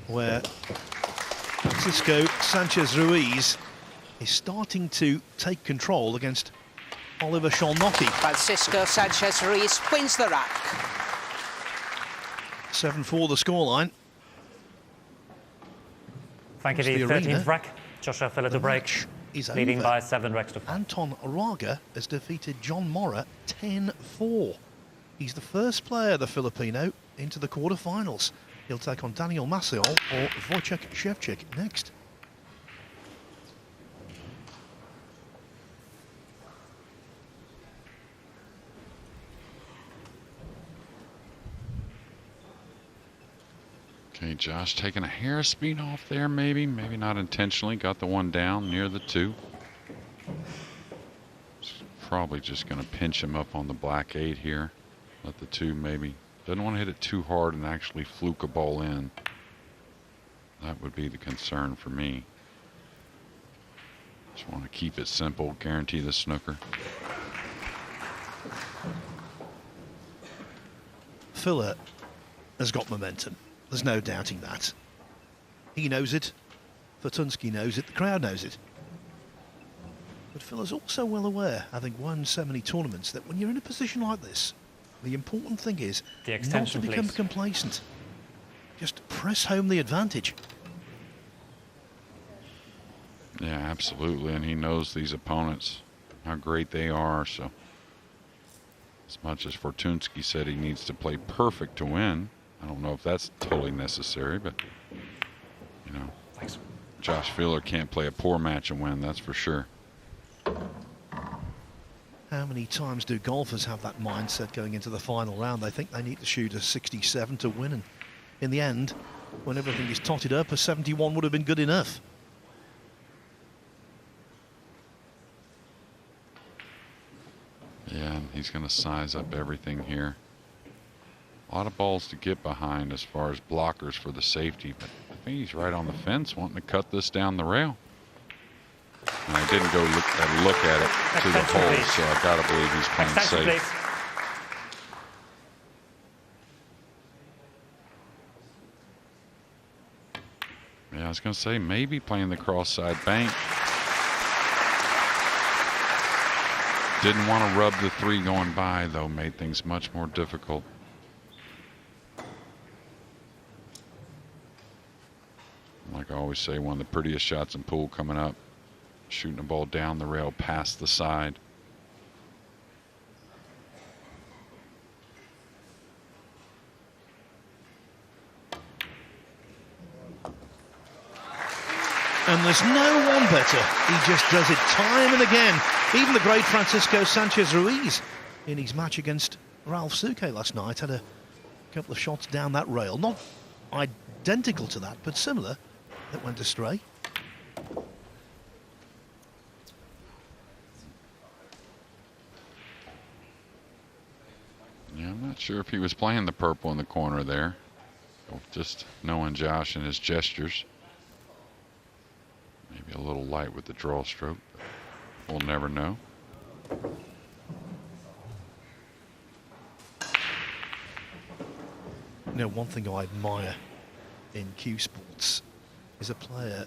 where Francisco Sanchez-Ruiz is starting to take control against Oliver Szolnocki. Francisco Sanchez-Ruiz wins the rack. 7-4 the scoreline. Thank you, Across the the 13th arena. rack. Joshua Filler to break, match is leading over. by 7 racks to 5. Anton Raga has defeated John Mora 10-4. He's the first player, the Filipino, into the quarterfinals. He'll take on Daniel Maciol or Wojciech Szewczyk next. Okay, Josh taking a hair speed off there, maybe not intentionally. Got the one down near the 2. Probably just going to pinch him up on the black 8 here. Let the 2 maybe. Doesn't want to hit it too hard and actually fluke a ball in. That would be the concern for me. Just want to keep it simple, guarantee the snooker. Filler has got momentum. There's no doubting that. He knows it. Fortunski knows it. The crowd knows it. But Filler's also well aware, having won so many tournaments, that when you're in a position like this, the important thing is The not to extension, become please. complacent. Just press home the advantage. Yeah, absolutely. And he knows these opponents, how great they are. So as much as Fortunski said he needs to play perfect to win, I don't know if that's totally necessary, but, you know, Thanks. Josh Filler can't play a poor match and win, that's for sure. How many times do golfers have that mindset going into the final round? They think they need to shoot a 67 to win, and in the end, when everything is totted up, a 71 would have been good enough. Yeah, and he's going to size up everything here. A lot of balls to get behind as far as blockers for the safety, but I think he's right on the fence wanting to cut this down the rail. And I didn't go look at it to the Extension, hole, please. so I got to believe he's playing Extension, safe. please. Yeah, I was going to say maybe playing the cross-side bank. Didn't want to rub the 3 going by, though. Made things much more difficult. Like I always say, one of the prettiest shots in pool coming up. Shooting a ball down the rail past the side. And there's no one better. He just does it time and again. Even the great Francisco Sanchez-Ruiz in his match against Ralph Suke last night had a couple of shots down that rail. Not identical to that, but similar, that went astray. Yeah, I'm not sure if he was playing the purple in the corner there. Or just knowing Josh and his gestures. Maybe a little light with the draw stroke. But we'll never know. You know, one thing I admire in Q Sports is a player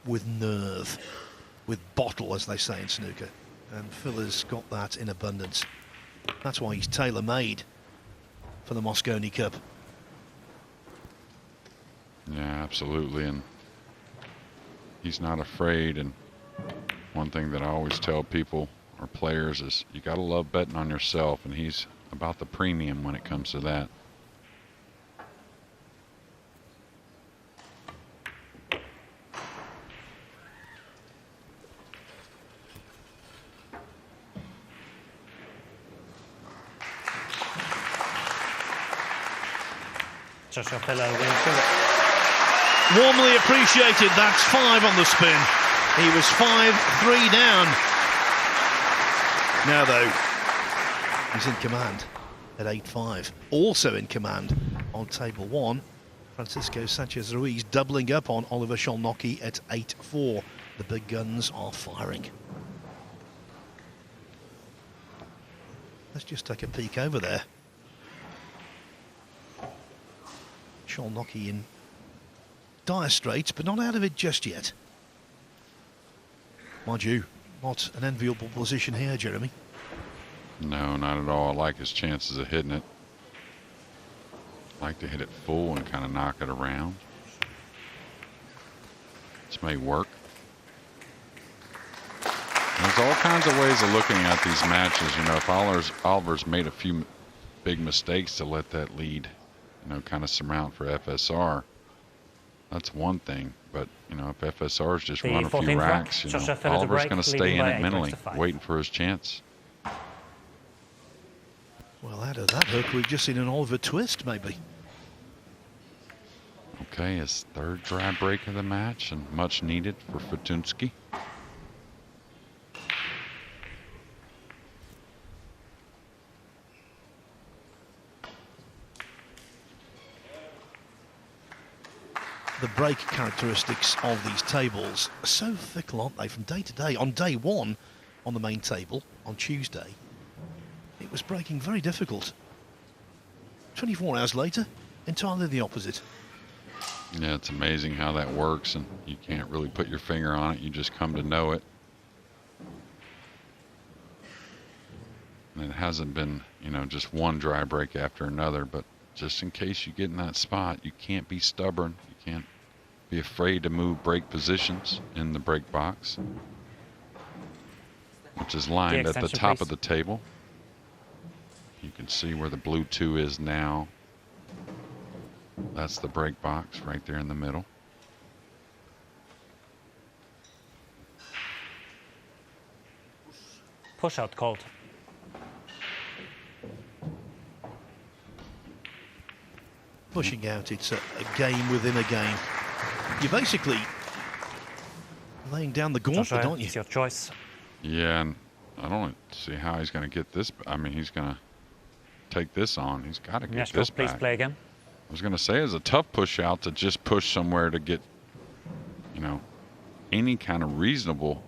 with nerve, with bottle, as they say in snooker. And Filler's got that in abundance. That's why he's tailor-made for the Mosconi Cup. Yeah, absolutely. And he's not afraid. And one thing that I always tell people or players is you got to love betting on yourself. And he's about the premium when it comes to that. Joshua Filler wins the Warmly appreciated. That's 5 on the spin. He was 5-3 down. Now, though, he's in command at 8-5. Also in command on table 1, Francisco Sanchez-Ruiz doubling up on Oliver Szolnocki at 8-4. The big guns are firing. Let's just take a peek over there. Sholnocki in dire straits, but not out of it just yet. Mind you, not an enviable position here, Jeremy. No, not at all. I like his chances of hitting it. Like to hit it full and kind of knock it around. This may work. There's all kinds of ways of looking at these matches. You know, if Oliver's made a few big mistakes to let that lead, you know, kind of surmount for FSR, that's one thing. But, you know, if FSR's just run a few racks, you know, Oliver's going to stay in it mentally, waiting for his chance. Well, out of that hook, we've just seen an Oliver twist, maybe. Okay, his third dry break of the match, and much needed for Fortunski. The break characteristics of these tables are so fickle, aren't they, from day to day. On day one, on the main table, on Tuesday, it was breaking very difficult. 24 hours later, entirely the opposite. Yeah, it's amazing how that works, and you can't really put your finger on it. You just come to know it. And it hasn't been, you know, just one dry break after another, but just in case you get in that spot, you can't be stubborn. You can't be afraid to move break positions in the break box, which is lined at the top of the table. You can see where the blue 2 is now. That's the break box right there in the middle. Push out called. Pushing out, it's a game within a game. You're basically laying down the gauntlet, aren't you? It's your choice. Yeah, and I don't see how he's going to get this. I mean, he's going to take this on. He's got to get Mieszko, this please back. play again. I was going to say, it's a tough push out to just push somewhere to get, you know, any kind of reasonable.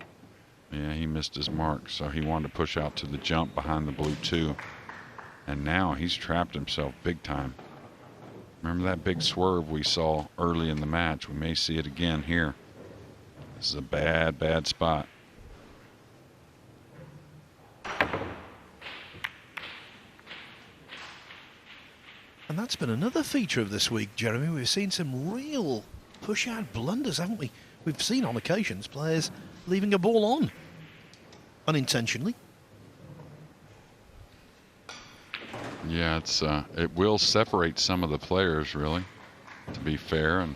Yeah, he missed his mark, so he wanted to push out to the jump behind the blue 2. And now he's trapped himself big time. Remember that big swerve we saw early in the match? We may see it again here. This is a bad, bad spot. And that's been another feature of this week, Jeremy. We've seen some real push-out blunders, haven't we? We've seen on occasions players leaving a ball on unintentionally. Yeah, it will separate some of the players, really, to be fair. And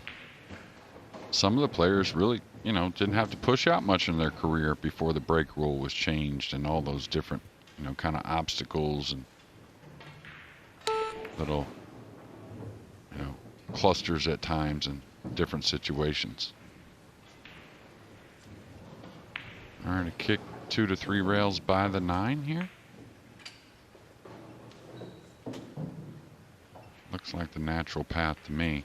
some of the players really, you know, didn't have to push out much in their career before the break rule was changed and all those different, you know, kind of obstacles and little, you know, clusters at times in different situations. All right, a kick 2 to 3 rails by the 9 here. Looks like the natural path to me.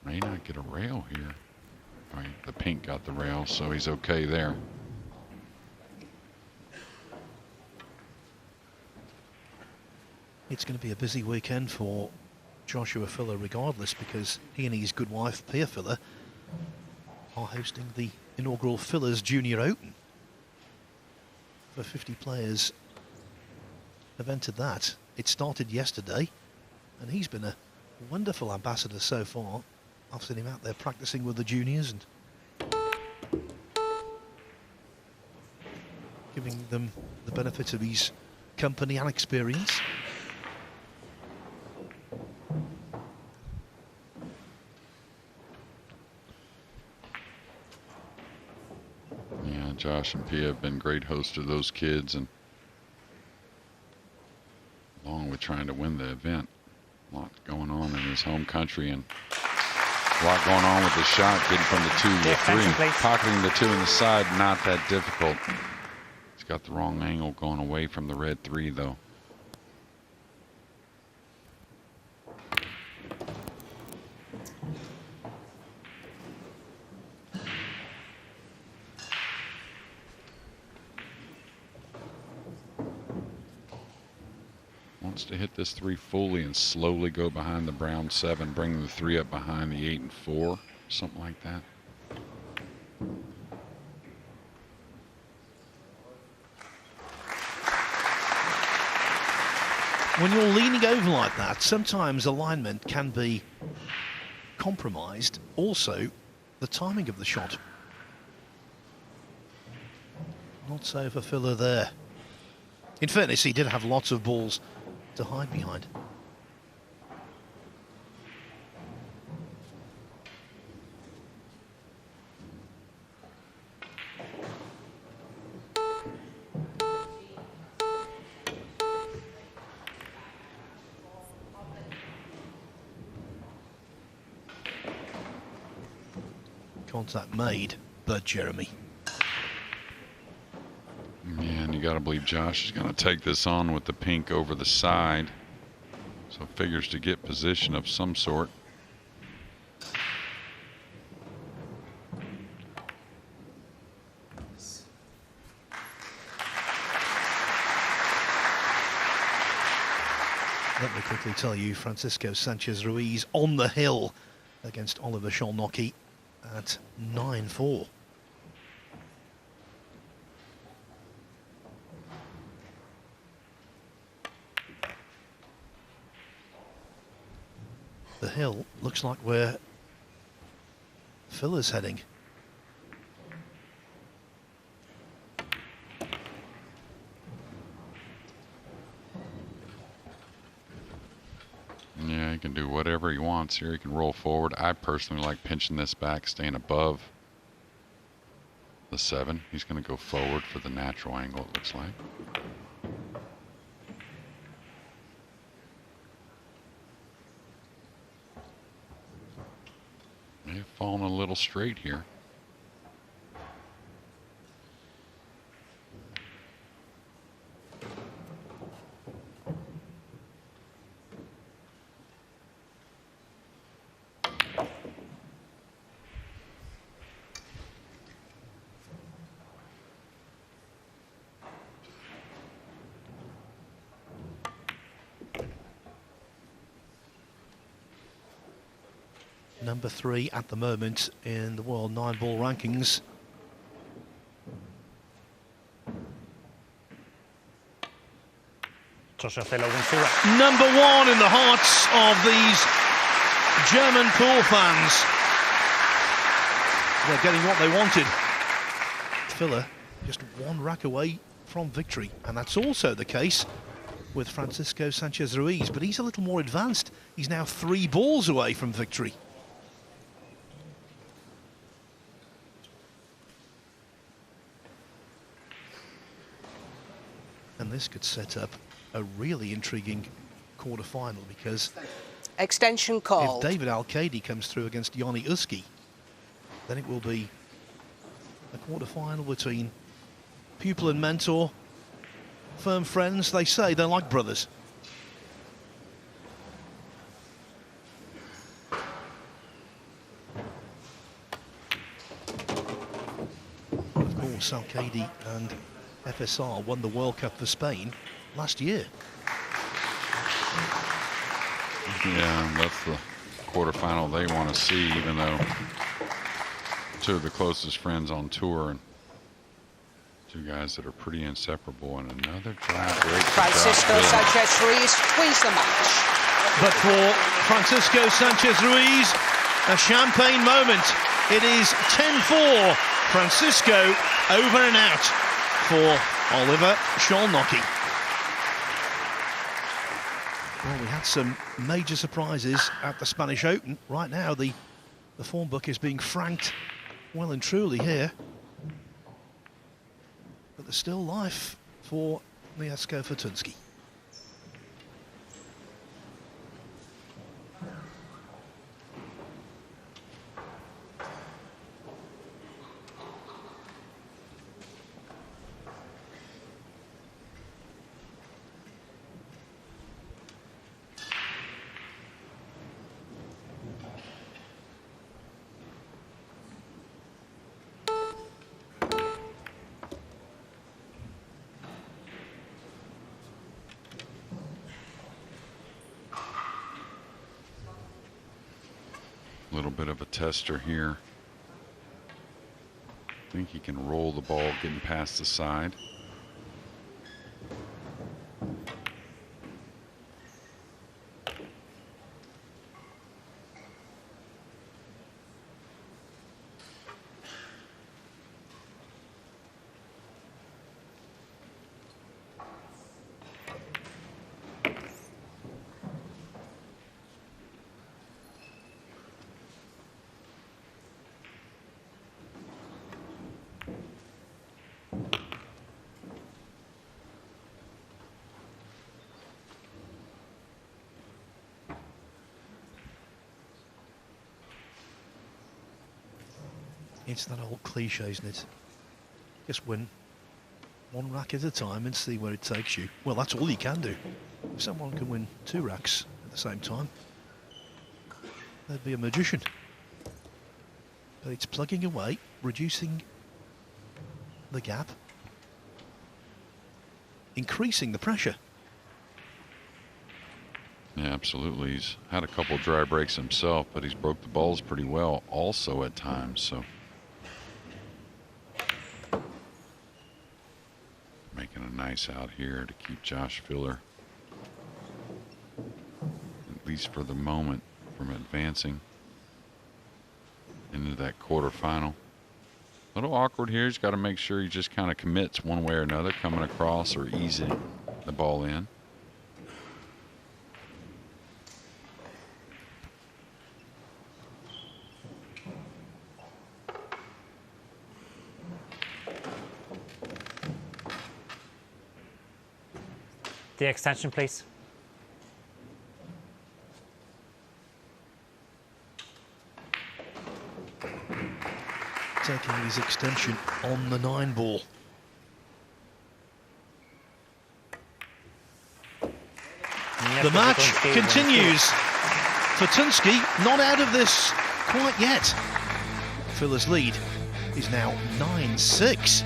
May not get a rail here. All right, the pink got the rail, so he's okay there. It's going to be a busy weekend for Joshua Filler regardless, because he and his good wife Pia Filler are hosting the inaugural Fillers Junior Open. Over 50 players have entered that. It started yesterday, and he's been a wonderful ambassador so far. I've seen him out there practicing with the juniors and giving them the benefit of his company and experience. Josh and Pia have been great hosts to those kids, and along with trying to win the event, a lot going on in his home country, and a lot going on with the shot, getting from the 2 to the 3, pocketing the 2 in the side, not that difficult. He's got the wrong angle going away from the red 3 though. wants to hit this 3 fully and slowly go behind the brown 7, bring the 3 up behind the 8 and 4, something like that. When you're leaning over like that, sometimes alignment can be compromised. Also, the timing of the shot. Not so for Fuller there. In fairness, he did have lots of balls to hide behind. Contact made, but Jeremy. Yeah, and you got to believe Josh is going to take this on with the pink over the side. So figures to get position of some sort. Let me quickly tell you, Francisco Sanchez Ruiz on the hill against Oliver Szolnoki at 9-4. The hill looks like where Fuller's heading. Yeah, he can do whatever he wants here. He can roll forward. I personally like pinching this back, staying above the 7. He's going to go forward for the natural angle, it looks like. May have fallen a little straight here. Number 3 at the moment in the world 9-ball rankings. Joshua Filler wins the rack. Number 1 in the hearts of these German pool fans. They're getting what they wanted. Filler just 1 rack away from victory, and that's also the case with Francisco Sanchez Ruiz, but he's a little more advanced. He's now 3 balls away from victory. And this could set up a really intriguing quarter-final, because Extension if called. David Al-Qaedi comes through against Yanni Uski, then it will be a quarter-final between pupil and mentor, firm friends. They say they're like brothers. Of course, Al-Qaedi and FSR won the World Cup for Spain last year. Yeah, that's the quarterfinal they want to see, even though 2 of the closest friends on tour and 2 guys that are pretty inseparable. And another drive break. Francisco Sanchez Ruiz wins the match. But for Francisco Sanchez Ruiz, a champagne moment. It is 10-4. Francisco over and out for Oliver Szolnoki. Well, we had some major surprises at the Spanish Open. Right now, the form book is being franked well and truly here. But there's still life for Mieszko Fortunski. bit of a tester here. I think he can roll the ball getting past the side. It's that old cliche, isn't it? Just win one rack at a time and see where it takes you. Well, that's all you can do. If someone can win 2 racks at the same time, they'd be a magician. But it's plugging away, reducing the gap, increasing the pressure. Yeah, absolutely. He's had a couple dry breaks himself, but he's broke the balls pretty well also at times. So making a nice out here to keep Josh Filler, at least for the moment, from advancing into that quarterfinal. A little awkward here. He's got to make sure he just kind of commits one way or another, coming across or easing the ball in. The extension, please. Taking his extension on the 9 ball. The match continues. Fortunski not out of this quite yet. Filler's lead is now 9-6.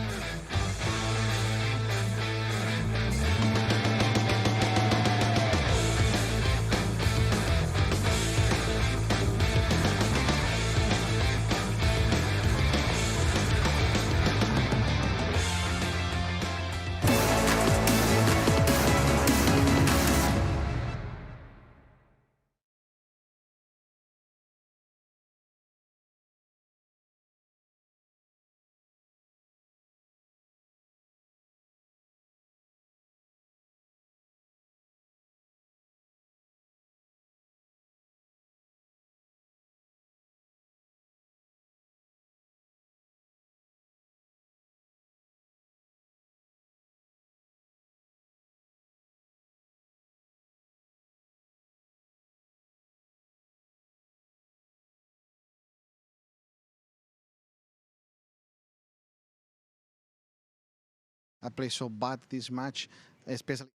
I play so bad this match, especially.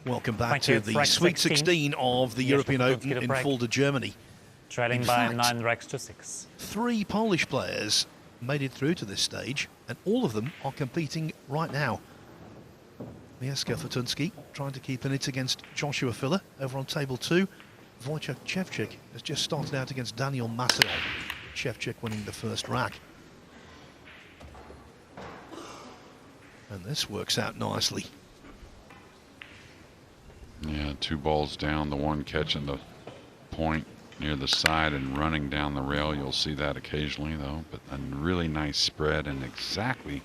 Welcome back Thank to you. the Break Sweet 16 16 of the Mieszko European Fortunski Open to in break. Fulda, Germany. Trailing In by fact, 9 racks to 6. 3 Polish players made it through to this stage, and all of them are competing right now. Mieszko Fortunski trying to keep in it against Joshua Filler over on table 2. Wojciech Ševčík has just started out against Daniel Macedon. Ševčík winning the first rack. And this works out nicely. Yeah, 2 balls down, the one catching the point near the side and running down the rail. You'll see that occasionally, though. But a really nice spread and exactly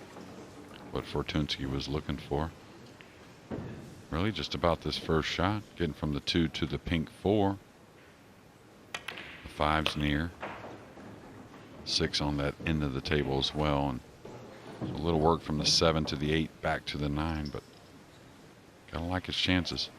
what Fortunski was looking for. Really just about this first shot, getting from the 2 to the pink 4. The 5's near. 6 on that end of the table as well. And a little work from the 7 to the 8 back to the 9, but gotta like his chances.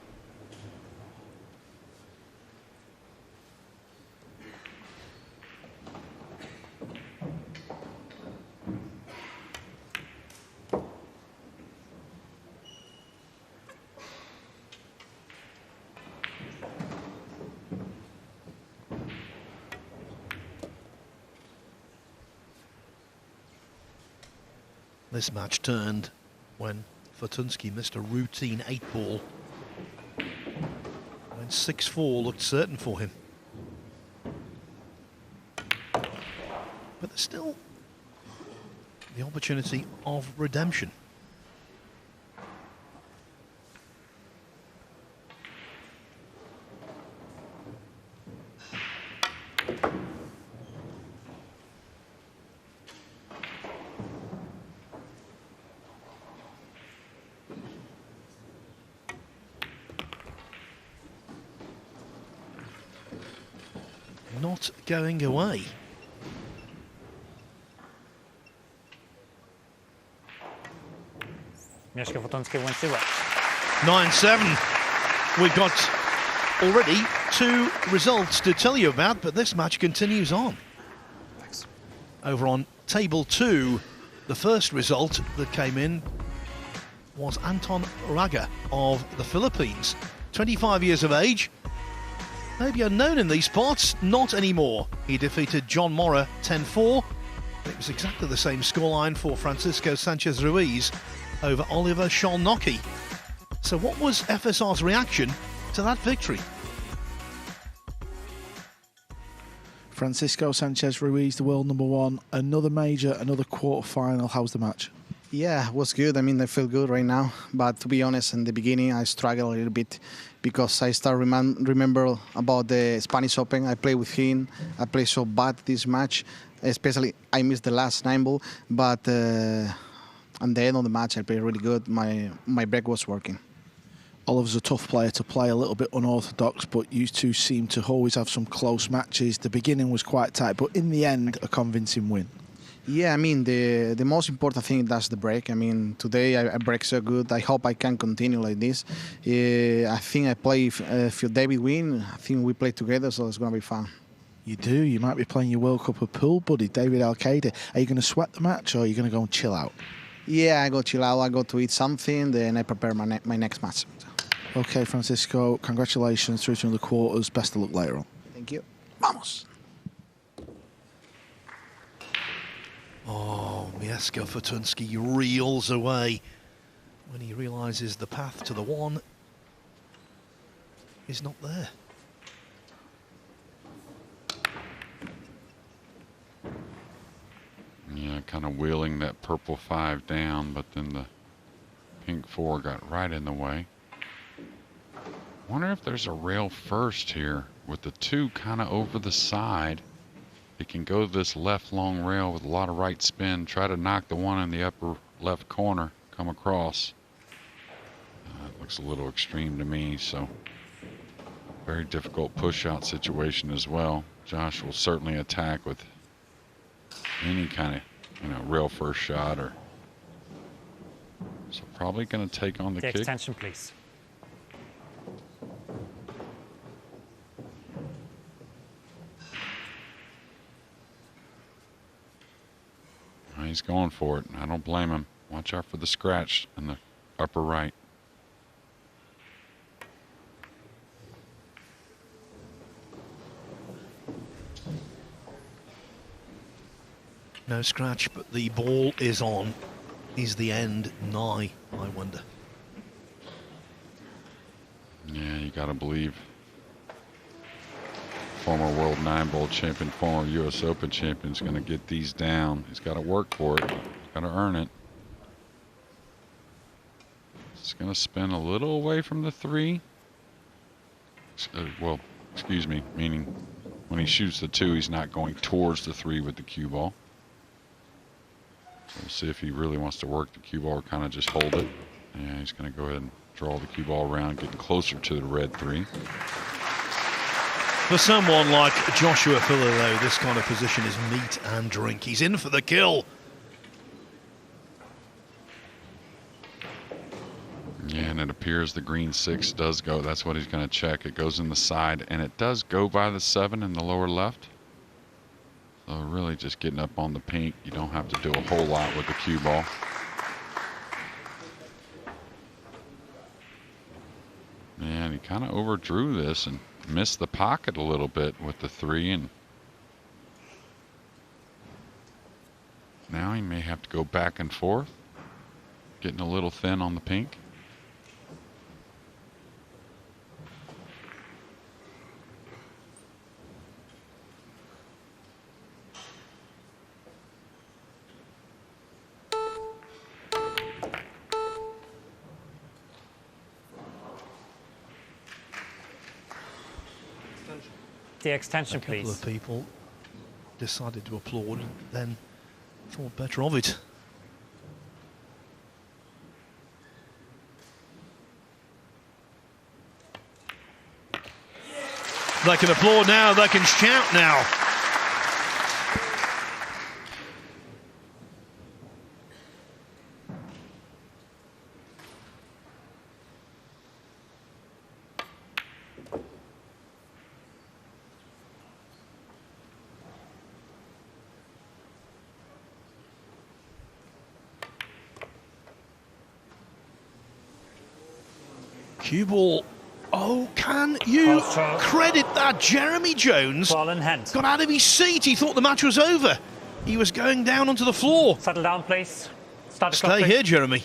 This match turned when Fortunski missed a routine 8-ball. When 6-4 looked certain for him. But there's still the opportunity of redemption. Not going away. Mieszko Fortunski wins 2 racks. 9-7. We've got already 2 results to tell you about, but this match continues on. Thanks. Over on table 2, the first result that came in was Anton Raga of the Philippines. 25 years of age, maybe unknown in these parts, not anymore. He defeated John Mora 10-4. It was exactly the same scoreline for Francisco Sanchez Ruiz over Oliver Szolnocki. So what was FSR's reaction to that victory? Francisco Sanchez Ruiz, the world #1, another major, another quarter-final. How's the match? Yeah, it was good. I mean, I feel good right now. But to be honest, in the beginning, I struggled a little bit because I start remember about the Spanish Open. I played with him. I played so bad this match, especially I missed the last 9-ball. But at the end of the match, I played really good. My break was working. Oliver's a tough player to play, a little bit unorthodox, but you two seem to always have some close matches. The beginning was quite tight, but in the end, a convincing win. Yeah, I mean, the most important thing, that's the break. I mean, today I break so good. I hope I can continue like this. I think I play if David win. I think we play together, so it's going to be fun. You do. You might be playing your World Cup of pool buddy, David Alcaide. Are you going to sweat the match, or are you going to go and chill out? Yeah, I go chill out. I go to eat something, then I prepare my next match. Okay, Francisco, congratulations. Through to the quarters. Best of luck later on. Thank you. Vamos. Oh, Mieszko Fortunski reels away when he realises the path to the 1 is not there. Yeah, kind of wheeling that purple 5 down, but then the pink 4 got right in the way. Wonder if there's a rail first here with the 2 kind of over the side. He can go this left long rail with a lot of right spin, try to knock the 1 in the upper left corner, come across. It looks a little extreme to me, so very difficult push out situation as well. Josh will certainly attack with any kind of, rail first shot, or so probably going to take on the kick. Extension, please. He's going for it. I don't blame him. Watch out for the scratch in the upper right. No scratch, but the ball is on. Is the end nigh, I wonder? Yeah, you got to believe. Former World 9-Ball champion, former U.S. Open champion is going to get these down. He's got to work for it. He's got to earn it. It's going to spin a little away from the 3. Well, excuse me, meaning when he shoots the 2, he's not going towards the 3 with the cue ball. We'll see if he really wants to work the cue ball or kind of just hold it. Yeah, he's going to go ahead and draw the cue ball around, getting closer to the red 3. For someone like Joshua Filler, though, this kind of position is meat and drink. He's in for the kill. Yeah, and it appears the green 6 does go. That's what he's going to check. It goes in the side, and it does go by the 7 in the lower left. So really just getting up on the pink. You don't have to do a whole lot with the cue ball. And he kind of overdrew this and missed the pocket a little bit with the 3, and now he may have to go back and forth, getting a little thin on the pink. The extension, A couple please. of people decided to applaud and then thought better of it. They can applaud now, they can shout now. Cue ball. Oh, can you credit that? Jeremy Jones Ball in hand. got out of his seat. He thought the match was over. He was going down onto the floor. Settle down, please. Start the clock, Stay please. here, Jeremy.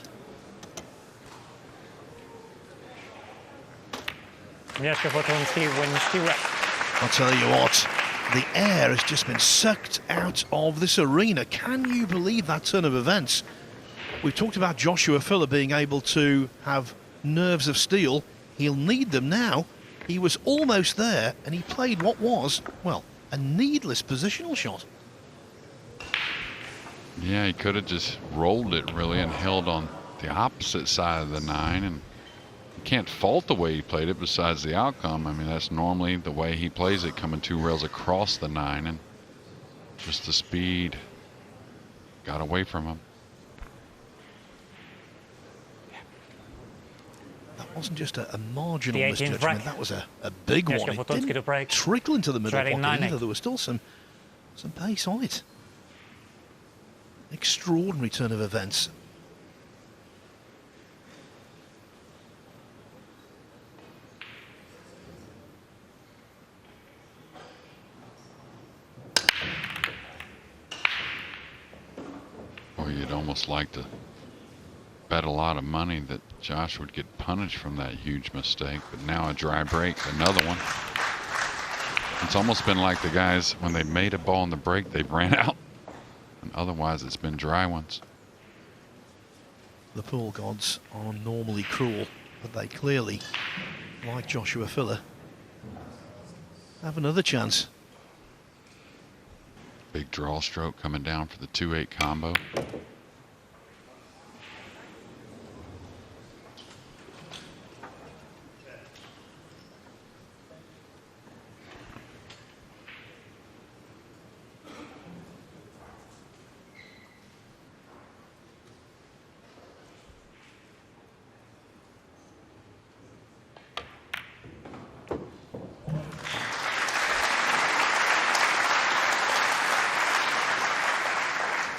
Mieszko Fortunski wins the red. I'll tell you what, the air has just been sucked out of this arena. Can you believe that turn of events? We've talked about Joshua Filler being able to have nerves of steel. He'll need them now. He was almost there, and he played what was, well, a needless positional shot. Yeah, he could have just rolled it really and held on the opposite side of the 9, and you can't fault the way he played it besides the outcome. I mean, that's normally the way he plays it, coming 2 rails across the 9, and just the speed got away from him. That wasn't just a marginal The 18th misjudgment, break. that was a big Mieszko one. It Fortunski to didn't break. trickle into the middle Trading pocket 9-8. either. There was still some pace on it. Extraordinary turn of events. Or you'd almost like to bet a lot of money that Josh would get punished from that huge mistake, but now a dry break, another one. It's almost been like the guys, when they made a ball in the break, they ran out, and otherwise it's been dry ones. The pool gods are normally cruel, but they clearly, like Joshua Filler, have another chance. Big draw stroke coming down for the 2-8 combo.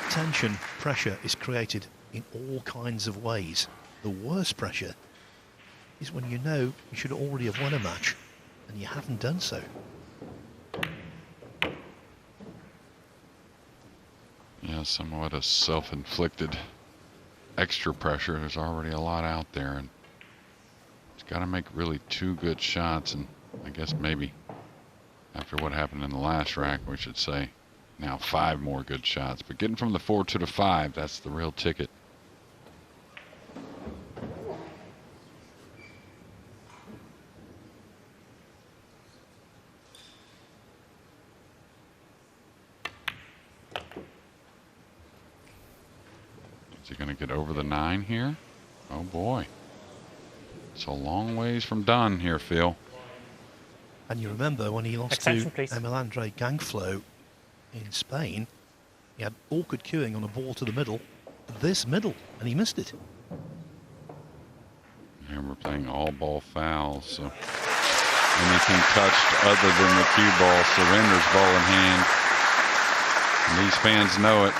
Tension, pressure is created in all kinds of ways. The worst pressure is when you know you should already have won a match and you haven't done so. Yeah, Yeah, somewhat a self-inflicted extra pressure. There's already a lot out there, and he's got to make really 2 good shots, and I guess maybe after what happened in the last rack, we should say now 5 more good shots. But getting from the 4 to the 5, that's the real ticket. Is he going to get over the 9 here? Oh boy. It's a long ways from done here, Phil. And you remember when he lost Extension, to please. Emil-Andre Gangflo in Spain, he had awkward queuing on a ball to the middle, this middle, and he missed it. And we're playing all ball fouls, so anything touched other than the cue ball surrenders ball in hand. And these fans know it.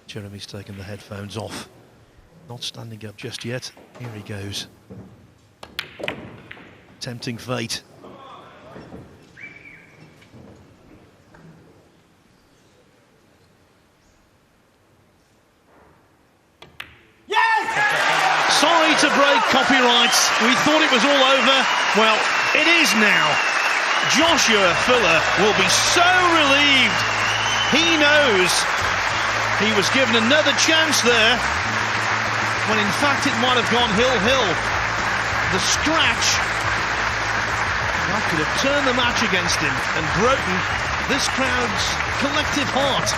Jeremy's taken the headphones off. Not standing up just yet. Here he goes. Tempting fate. Sorry to break copyrights. We thought it was all over. Well, it is now. Joshua Fuller will be so relieved. He knows he was given another chance there, when in fact it might have gone hill-hill. The scratch, that could have turned the match against him and broken this crowd's collective heart.